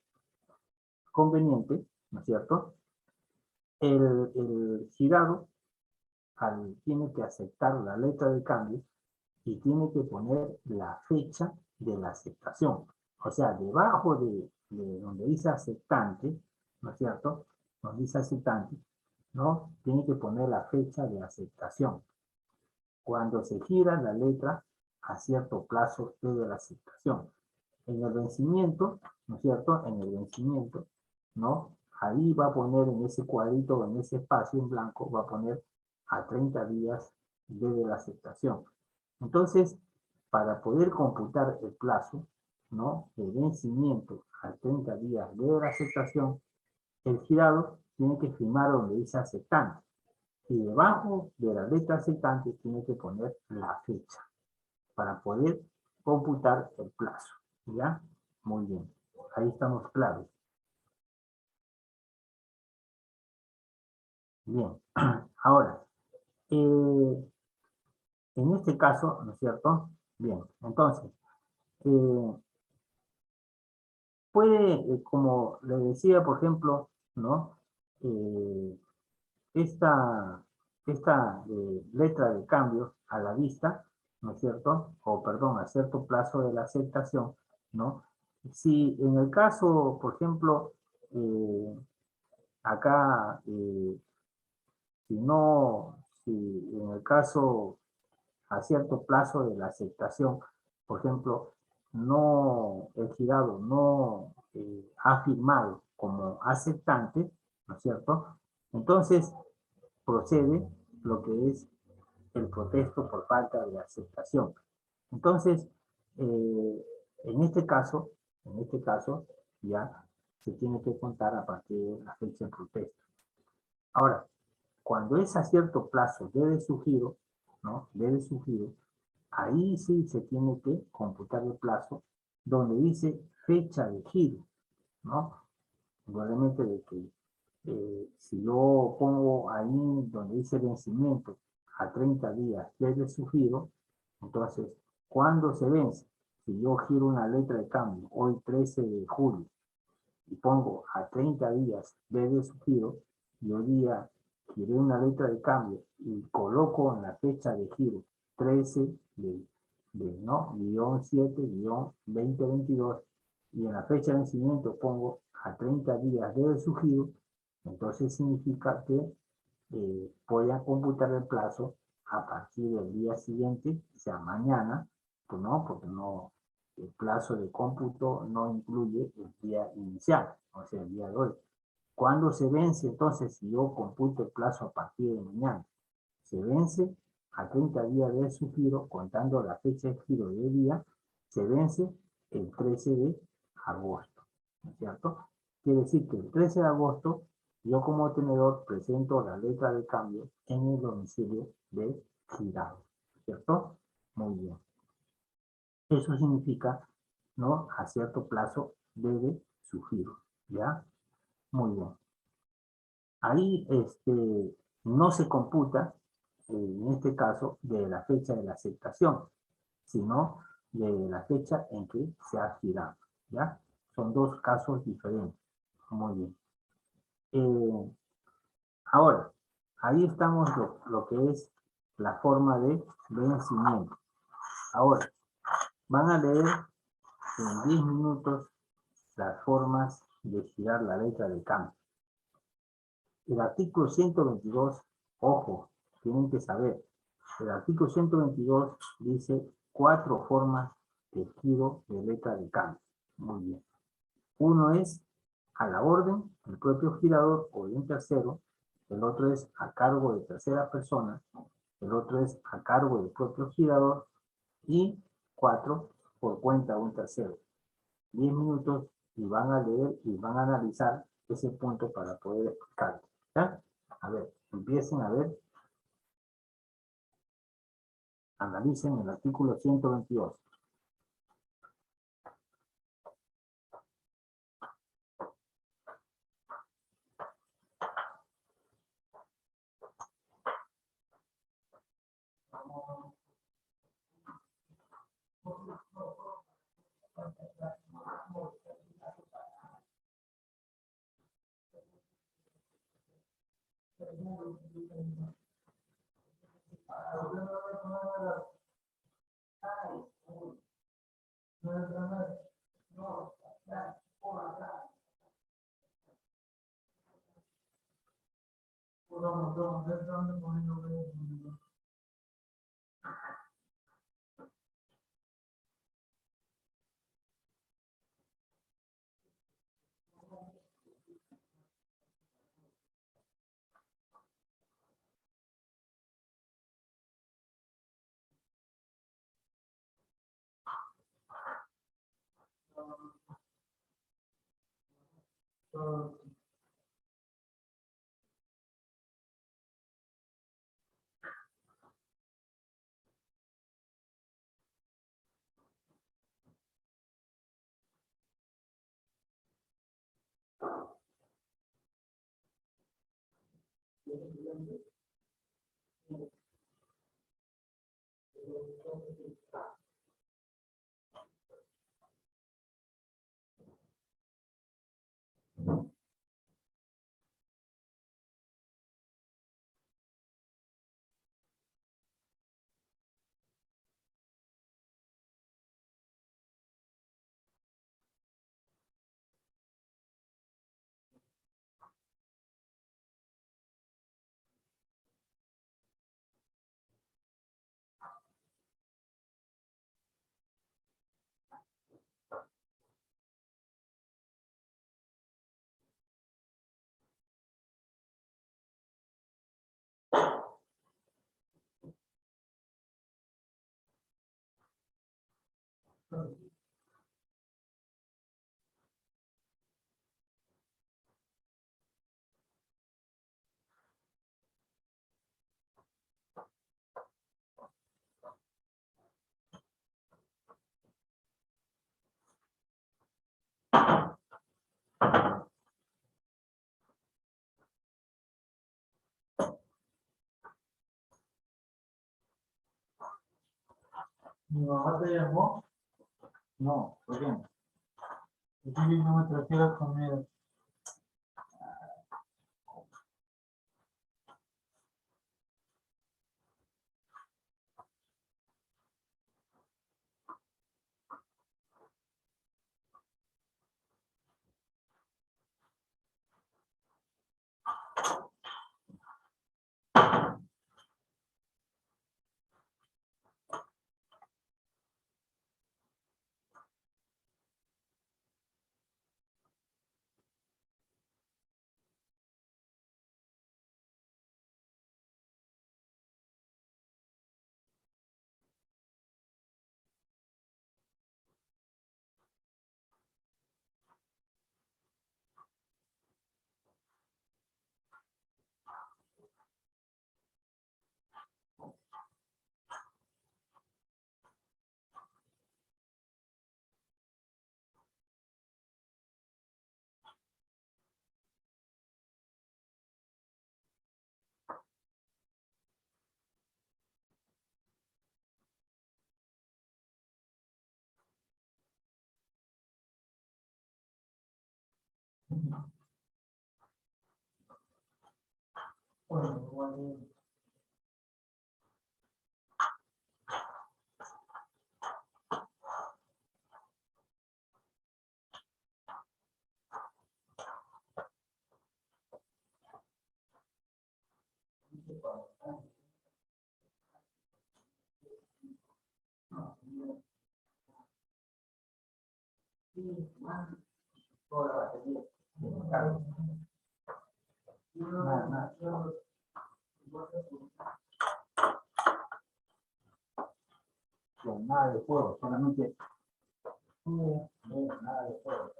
conveniente, ¿no es cierto?, el girado tiene que aceptar la letra de cambio y tiene que poner la fecha de la aceptación. O sea, debajo de donde dice aceptante, ¿no es cierto?, donde dice aceptante, ¿no? Tiene que poner la fecha de aceptación. Cuando se gira la letra a cierto plazo de la aceptación. En el vencimiento, ¿no es cierto? En el vencimiento, ¿no? Ahí va a poner en ese cuadrito, en ese espacio en blanco, va a poner a 30 días desde la aceptación. Entonces, para poder computar el plazo, ¿no? El vencimiento a 30 días de la aceptación, el girado tiene que firmar donde dice aceptante. Y debajo de la letra aceptante tiene que poner la fecha para poder computar el plazo. ¿Ya? Muy bien. Ahí estamos claros. Bien. Ahora, en este caso, ¿no es cierto? Bien. Entonces, puede, como le decía, por ejemplo, ¿no? Esta letra de cambio a la vista, ¿no es cierto? O perdón, a cierto plazo de la aceptación, ¿no? Si en el caso, por ejemplo, acá, si en el caso a cierto plazo de la aceptación, por ejemplo, no, el girado no ha firmado como aceptante, ¿no es cierto? Entonces procede lo que es el protesto por falta de aceptación. Entonces, en este caso, ya se tiene que contar a partir de la fecha de protesta. Ahora, cuando es a cierto plazo debe su giro, ¿no? Debe su giro, ahí sí se tiene que computar el plazo donde dice fecha de giro, ¿no? Probablemente de que si yo pongo ahí donde dice vencimiento a 30 días desde su giro, entonces, ¿cuándo se vence? Si yo giro una letra de cambio hoy 13 de julio y pongo a 30 días desde su giro, y hoy día giré una letra de cambio y coloco en la fecha de giro 13 ¿no? Guión 7, guión 2022, y en la fecha de vencimiento pongo a 30 días desde su giro, entonces significa que voy a computar el plazo a partir del día siguiente, o sea, mañana, pues no, porque no, el plazo de cómputo no incluye el día inicial, o sea, el día de hoy. ¿Cuándo se vence entonces si yo computo el plazo a partir de mañana? Se vence a 30 días de su giro, contando la fecha de giro de día, se vence el 13 de agosto, ¿no es cierto? Quiere decir que el 13 de agosto yo como tenedor presento la letra de cambio en el domicilio de girado, ¿cierto? Muy bien. Eso significa, ¿no? A cierto plazo debe su giro, ¿ya? Muy bien. Ahí no se computa, en este caso, de la fecha de la aceptación, sino de la fecha en que se ha girado, ¿ya? Son dos casos diferentes. Muy bien. Ahora, ahí estamos lo que es la forma de vencimiento. Ahora, van a leer en 10 minutos las formas de girar la letra de cambio. El artículo 122, ojo, tienen que saber, el artículo 122 dice 4 formas de giro de letra de cambio. Muy bien. Uno es a la orden del propio girador o de un tercero, el otro es a cargo de tercera persona, el otro es a cargo del propio girador, y 4 por cuenta de un tercero. 10 minutos y van a leer y van a analizar ese punto para poder explicarlo. ¿Ya? A ver, empiecen a ver. Analicen el artículo 122. ¿Mi mamá te llamó? No, ¿por qué? Es que no me trajeron comida. Bueno, nada de fuego, solamente nada de fuego.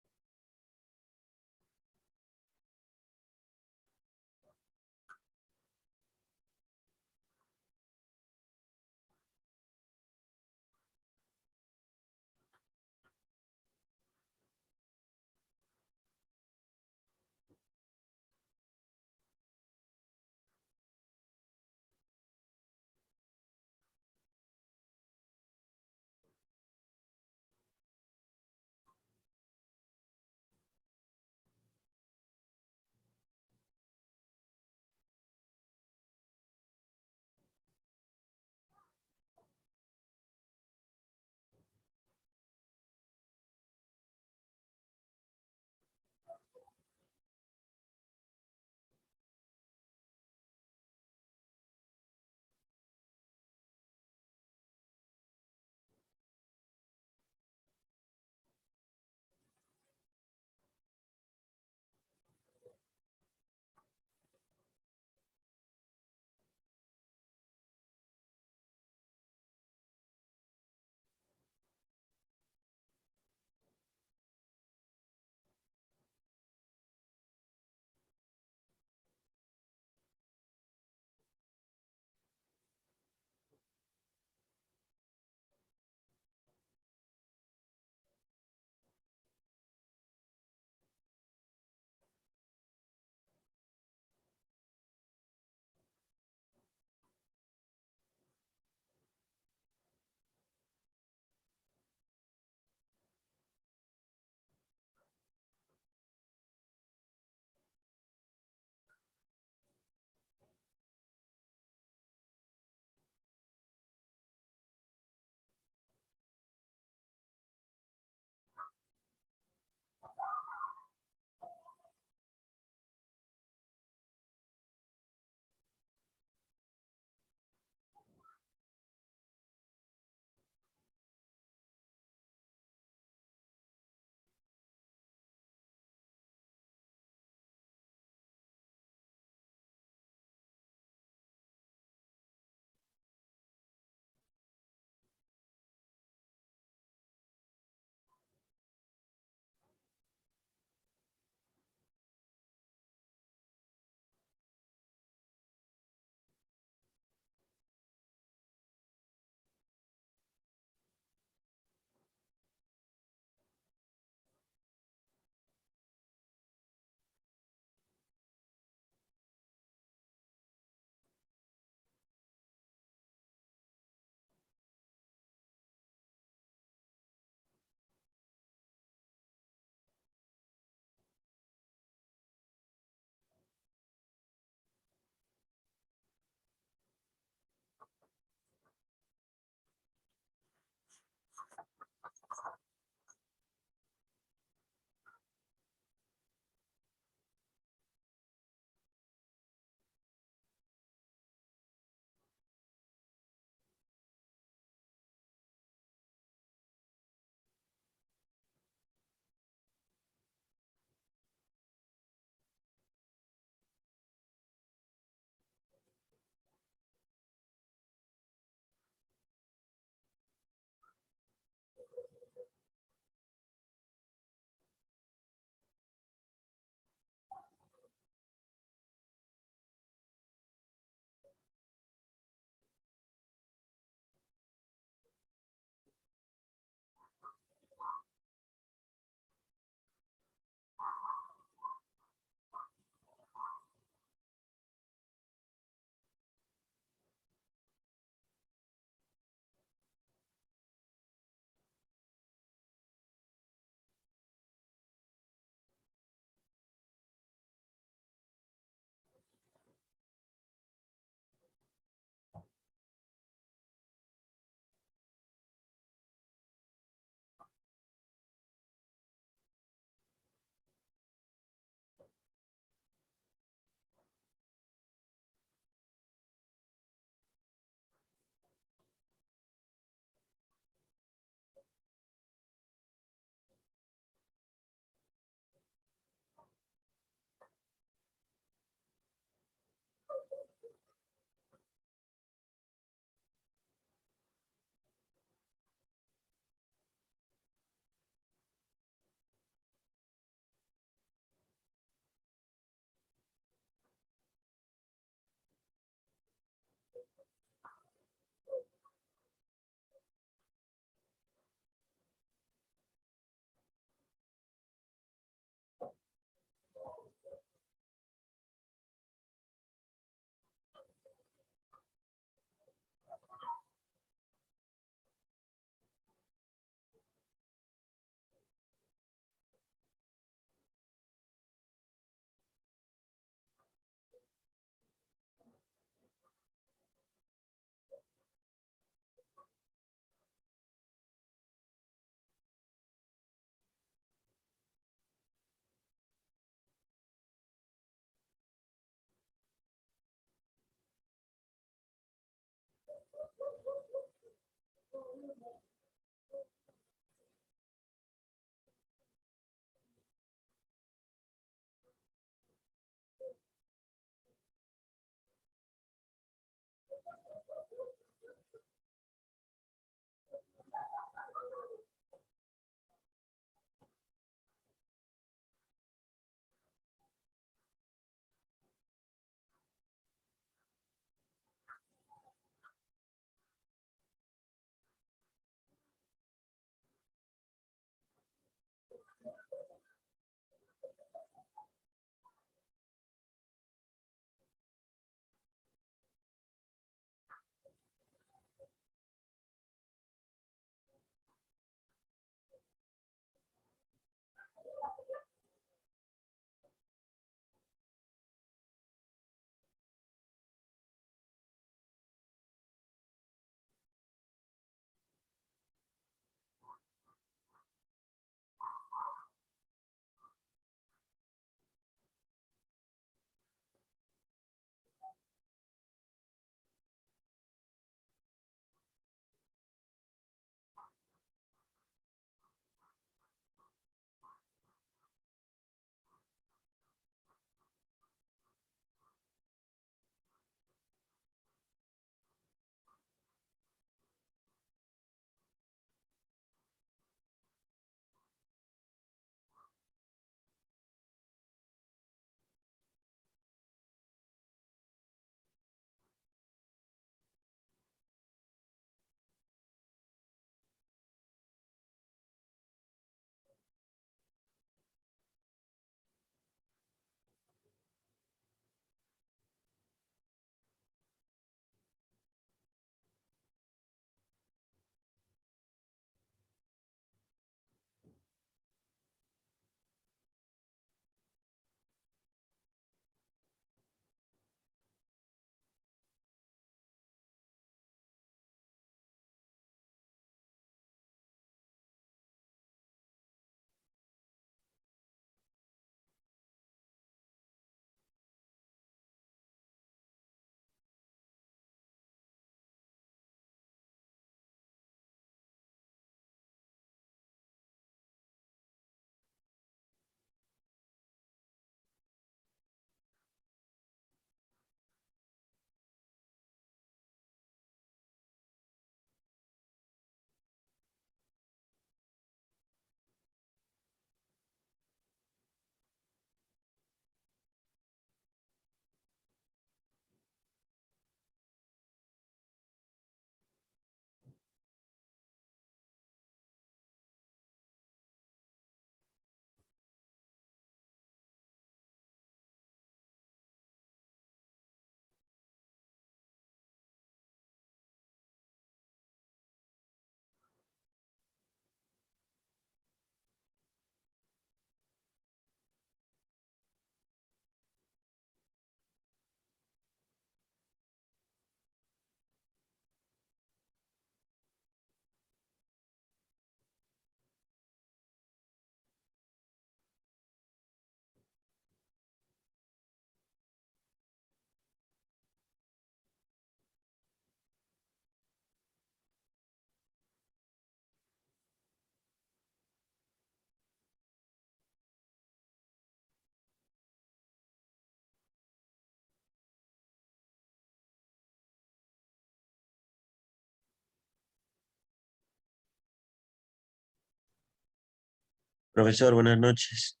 Profesor, buenas noches.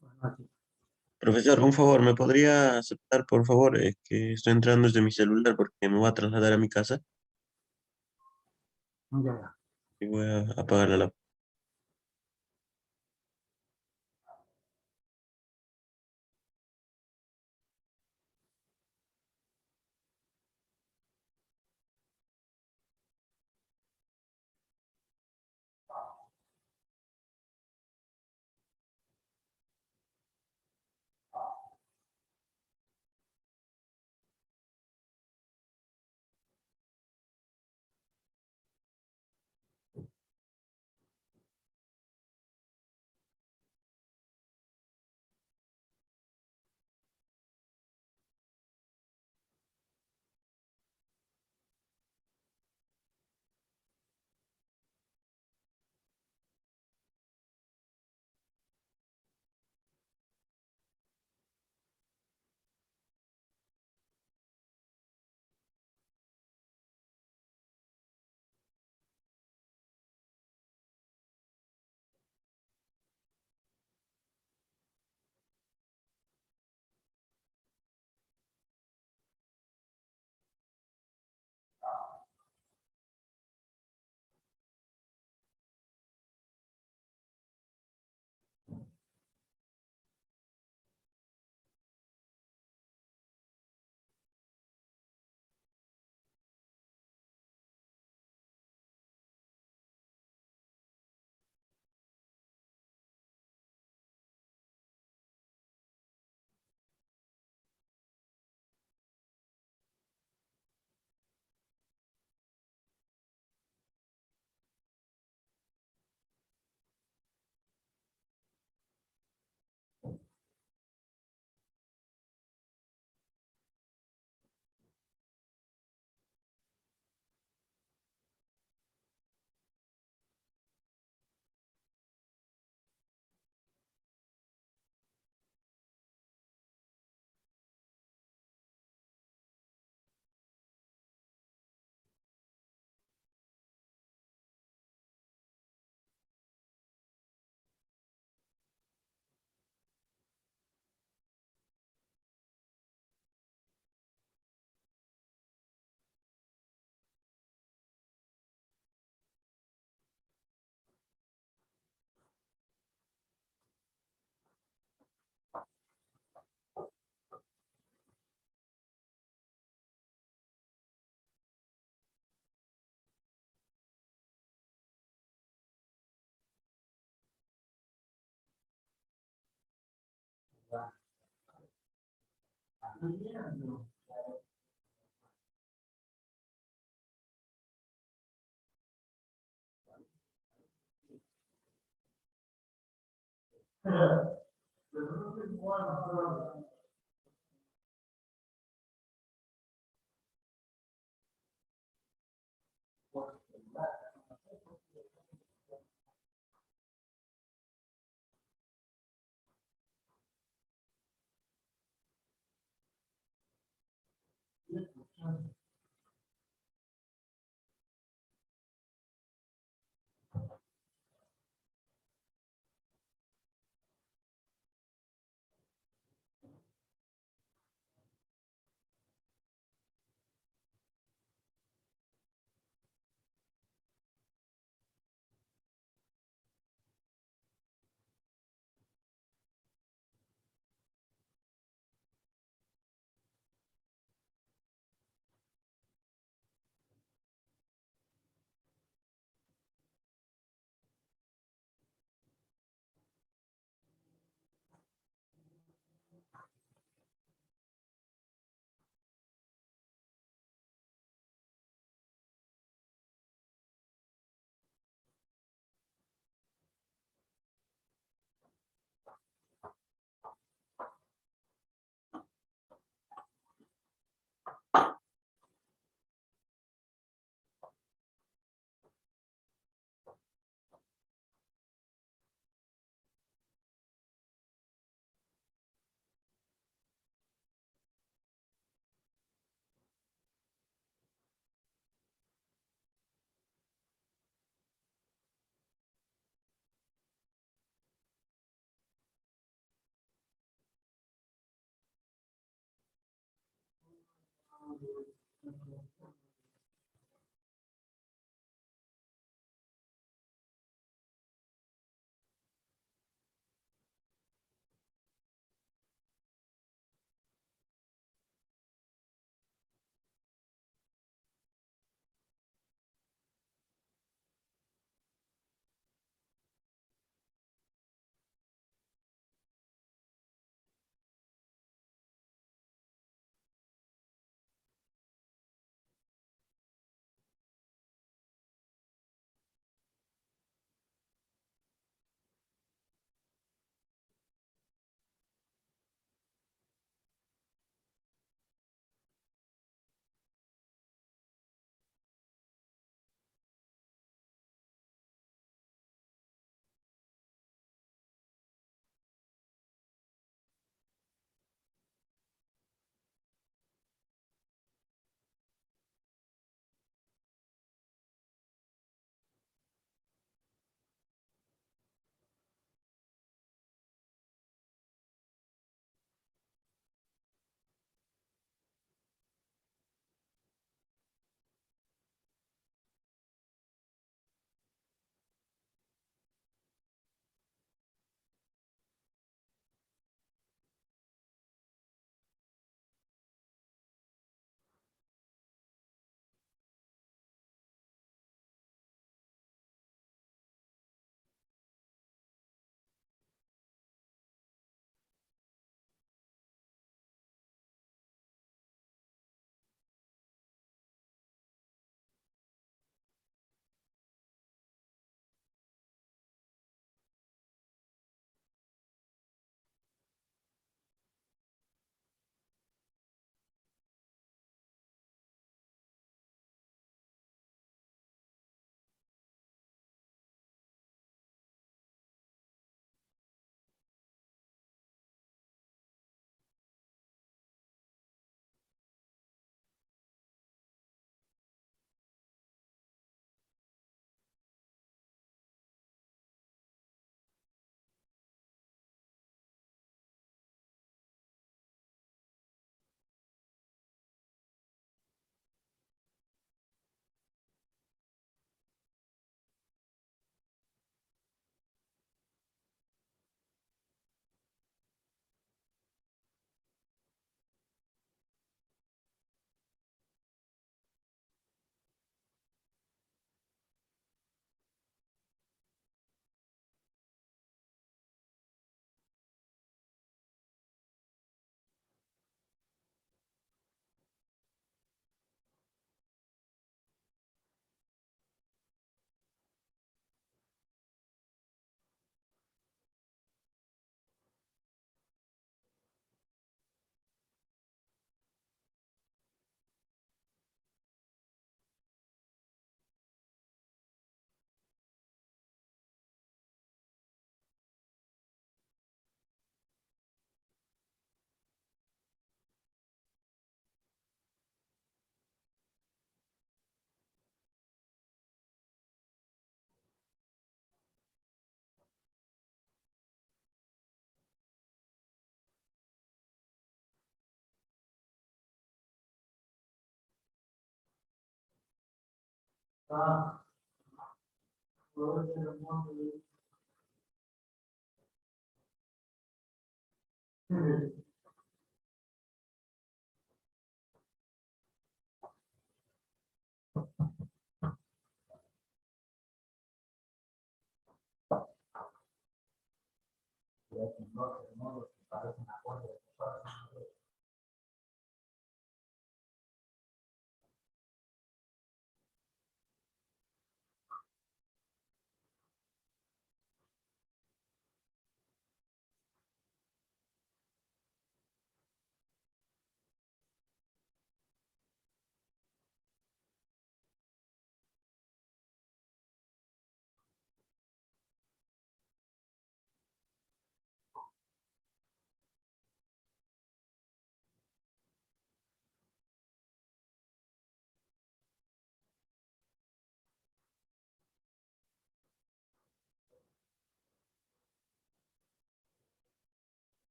Buenas noches. Profesor, un favor, ¿me podría aceptar, por favor? Es que estoy entrando desde mi celular porque me voy a trasladar a mi casa Ya. y voy a apagar la laptop.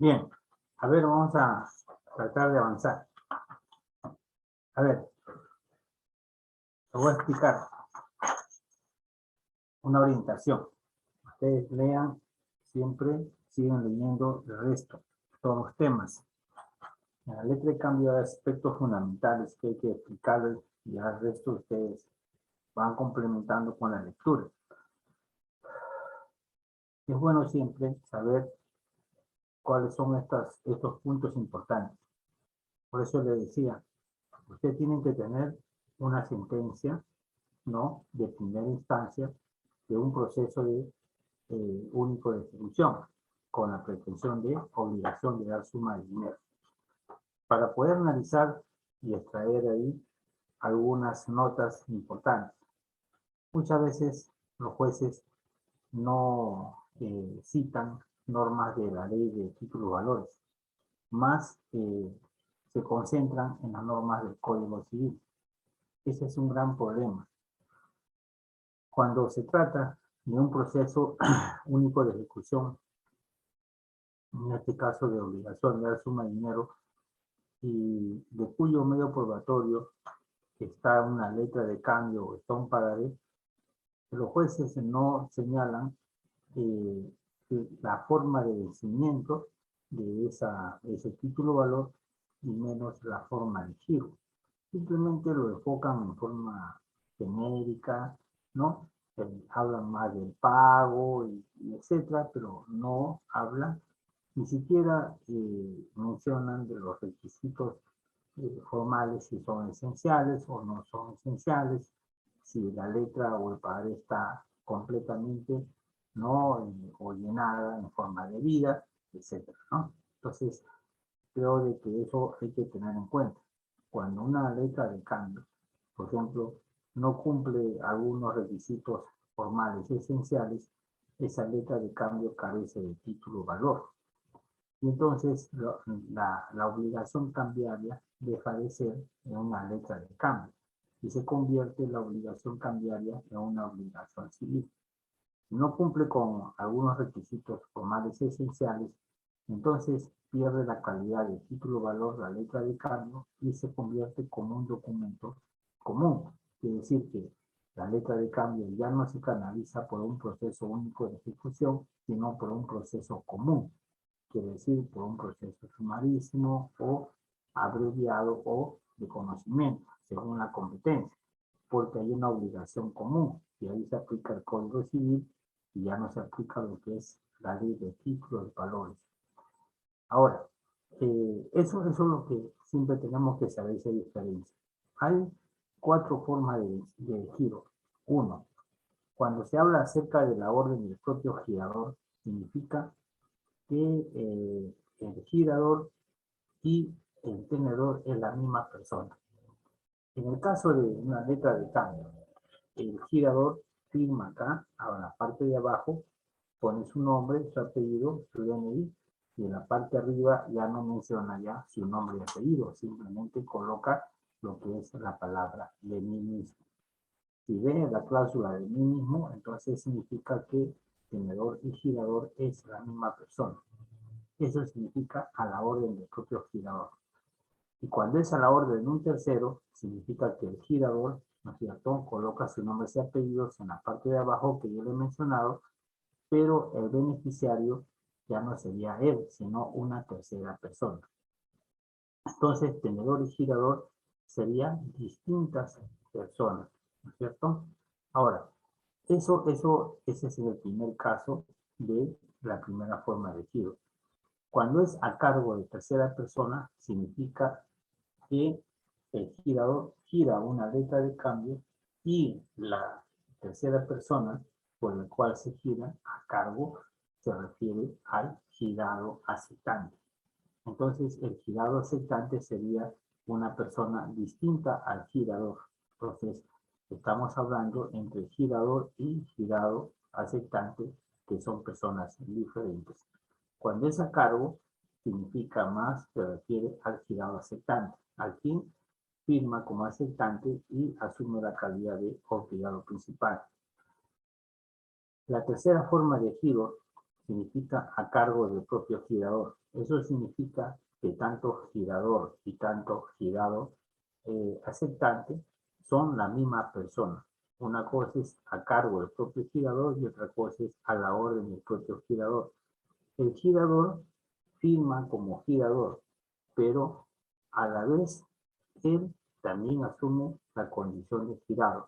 Bien, a ver, vamos a tratar de avanzar. A ver, te voy a explicar una orientación. Ustedes lean, siempre siguen leyendo el resto, todos los temas. En la letra de cambio hay aspectos fundamentales que hay que explicarles y al resto ustedes van complementando con la lectura. Es bueno siempre saber cuáles son estos puntos importantes. Por eso les decía, ustedes tienen que tener una sentencia, ¿no?, de primera instancia de un proceso de único de ejecución con la pretensión de obligación de dar suma de dinero. Para poder analizar y extraer ahí algunas notas importantes. Muchas veces los jueces no citan normas de la ley de títulos y valores, más se concentran en las normas del Código Civil. Ese es un gran problema. Cuando se trata de un proceso único de ejecución, en este caso de obligación de dar suma de dinero, y de cuyo medio probatorio está una letra de cambio o está un pagaré, los jueces no señalan la forma de vencimiento de ese título valor y menos la forma de giro. simplemente lo enfocan en forma genérica, ¿no? Hablan más del pago y etcétera, pero no hablan, ni siquiera mencionan de los requisitos formales si son esenciales o no son esenciales, si la letra o el padre está completamente no o llenada en forma de vida, etcétera, ¿no? Entonces, creo de que eso hay que tener en cuenta. Cuando una letra de cambio, por ejemplo, no cumple algunos requisitos formales esenciales, esa letra de cambio carece de título o valor. Y entonces la obligación cambiaria deja de ser en una letra de cambio y se convierte la obligación cambiaria en una obligación civil. Si no cumple con algunos requisitos formales esenciales, entonces pierde la calidad de título o valor la letra de cambio y se convierte como un documento común. Quiere decir que la letra de cambio ya no se canaliza por un proceso único de ejecución, sino por un proceso común. Quiere decir por un proceso sumarísimo o abreviado o de conocimiento, según la competencia, porque hay una obligación común y ahí se aplica el Código Civil y ya no se aplica lo que es la ley de títulos y valores. Ahora, eso es lo que siempre tenemos que saber esa diferencia. Hay 4 formas de giro. 1. Cuando se habla acerca de la orden del propio girador, significa que el girador y el tenedor es la misma persona. En el caso de una letra de cambio, el girador firma acá, a la parte de abajo, pone su nombre, su apellido, su DNI, y en la parte de arriba ya no menciona ya su nombre y apellido, simplemente coloca lo que es la palabra de mí mismo. Si ve la cláusula de mí mismo, entonces significa que tenedor y girador es la misma persona. Eso significa a la orden del propio girador. Y cuando es a la orden de un tercero, significa que el girador, ¿no es cierto?, coloca su nombre y apellidos en la parte de abajo que yo le he mencionado, pero el beneficiario ya no sería él, sino una tercera persona. Entonces, tenedor y girador serían distintas personas, ¿no es cierto? Ahora, ese es el primer caso de la primera forma de giro. Cuando es a cargo de tercera persona, significa que el girador gira una letra de cambio y la tercera persona por el cual se gira a cargo se refiere al girado aceptante. Entonces, el girado aceptante sería una persona distinta al girador. Entonces, estamos hablando entre girador y girado aceptante, que son personas diferentes. Cuando es a cargo, significa más, se refiere al girado aceptante, al quien firma como aceptante y asume la calidad de obligado principal. La tercera forma de giro significa a cargo del propio girador. Eso significa que tanto girador y tanto girado aceptante son la misma persona. Una cosa es a cargo del propio girador y otra cosa es a la orden del propio girador. El girador firma como girador, pero a la vez él también asume la condición de girado.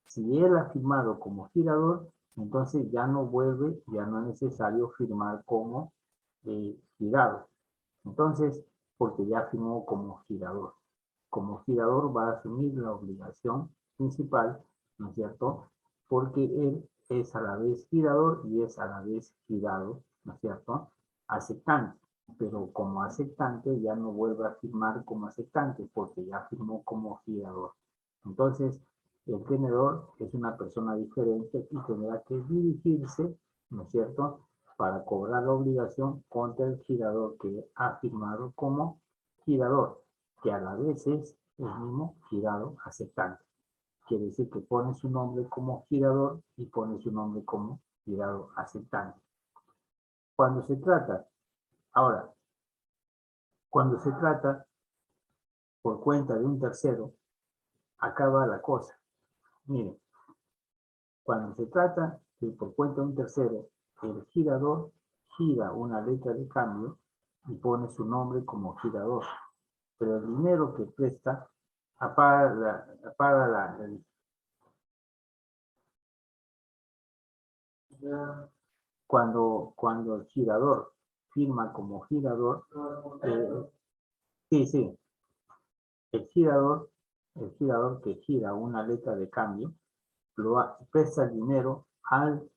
Si él ha firmado como girador, entonces ya no es necesario firmar como girado. Entonces, porque ya firmó como girador. Como girador va a asumir la obligación principal, ¿no es cierto? Porque él es a la vez girador y es a la vez girado, ¿no es cierto? Aceptante. Pero como aceptante ya no vuelve a firmar como aceptante porque ya firmó como girador. Entonces, el tenedor es una persona diferente y tendrá que dirigirse, ¿no es cierto?, para cobrar la obligación contra el girador que ha firmado como girador, que a la vez es el mismo girado aceptante. Quiere decir que pone su nombre como girador y pone su nombre como girado aceptante. Cuando se trata por cuenta de un tercero, acaba la cosa. Miren, cuando se trata de por cuenta de un tercero, el girador gira una letra de cambio y pone su nombre como girador. Pero el dinero que presta apaga cuando el girador firma como girador, sí, el girador que gira una letra de cambio, pesa el dinero al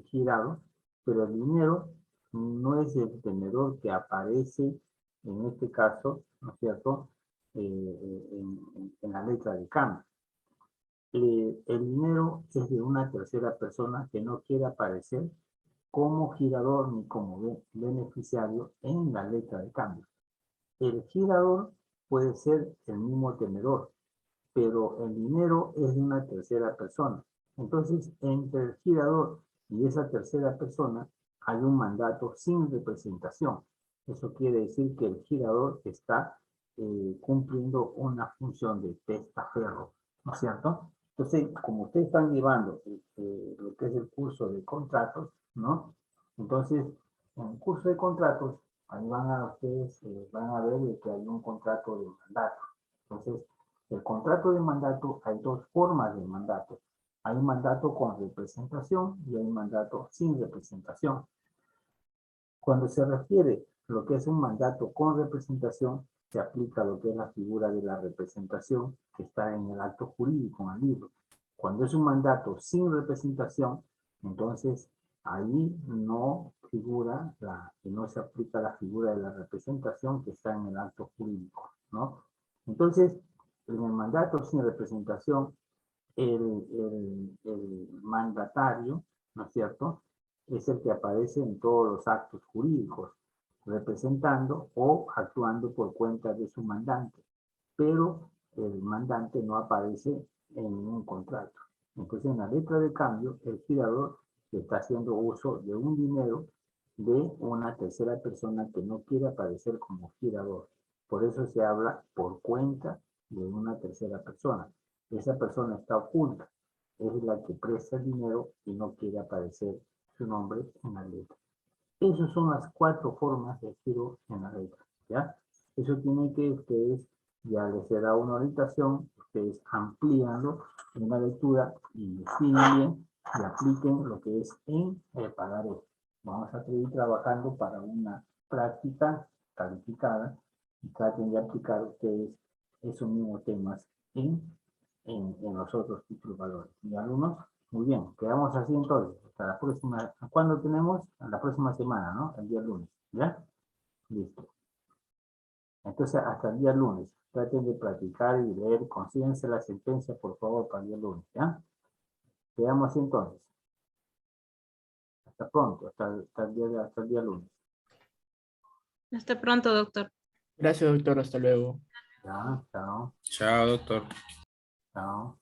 girado, pero el dinero no es el tenedor que aparece en este caso, ¿no es cierto?, en la letra de cambio. El dinero es de una tercera persona que no quiere aparecer como girador ni como beneficiario en la letra de cambio. El girador puede ser el mismo tenedor, pero el dinero es de una tercera persona. Entonces, entre el girador y esa tercera persona hay un mandato sin representación. Eso quiere decir que el girador está cumpliendo una función de testaferro, ¿no es cierto? Entonces, como ustedes están llevando lo que es el curso de contratos, ¿no? Entonces, en el curso de contratos, ahí ustedes van a ver que hay un contrato de mandato. Entonces, el contrato de mandato, hay dos formas de mandato. Hay mandato con representación y hay mandato sin representación. Cuando se refiere a lo que es un mandato con representación, se aplica lo que es la figura de la representación que está en el acto jurídico, en el libro. Cuando es un mandato sin representación, entonces ahí no figura, no se aplica la figura de la representación que está en el acto jurídico, ¿no? Entonces, en el mandato sin representación, el mandatario, ¿no es cierto?, es el que aparece en todos los actos jurídicos, representando o actuando por cuenta de su mandante, pero el mandante no aparece en ningún contrato. Entonces, en la letra de cambio, el girador está haciendo uso de un dinero de una tercera persona que no quiere aparecer como girador. Por eso se habla por cuenta de una tercera persona. Esa persona está oculta, es la que presta el dinero y no quiere aparecer su nombre en la letra. Esas son las 4 formas de giro en la letra, ¿ya? Eso tiene que ustedes, ya les será una orientación, ustedes amplíanlo en la lectura y definen bien y apliquen lo que es en el pagaré. Vamos a seguir trabajando para una práctica calificada y traten de aplicar ustedes esos mismos temas en los otros títulos valores. ¿Y alumnos? Muy bien, quedamos así entonces. Hasta la próxima. ¿Cuándo tenemos? La próxima semana, ¿no? El día lunes. ¿Ya? Listo. Entonces, hasta el día lunes. Traten de practicar y leer. Consíguense la sentencia, por favor, para el día lunes. ¿Ya? Quedamos así entonces. Hasta pronto. Hasta el día lunes. Hasta pronto, doctor. Gracias, doctor. Hasta luego. Ya, chao. Chao, doctor. Chao.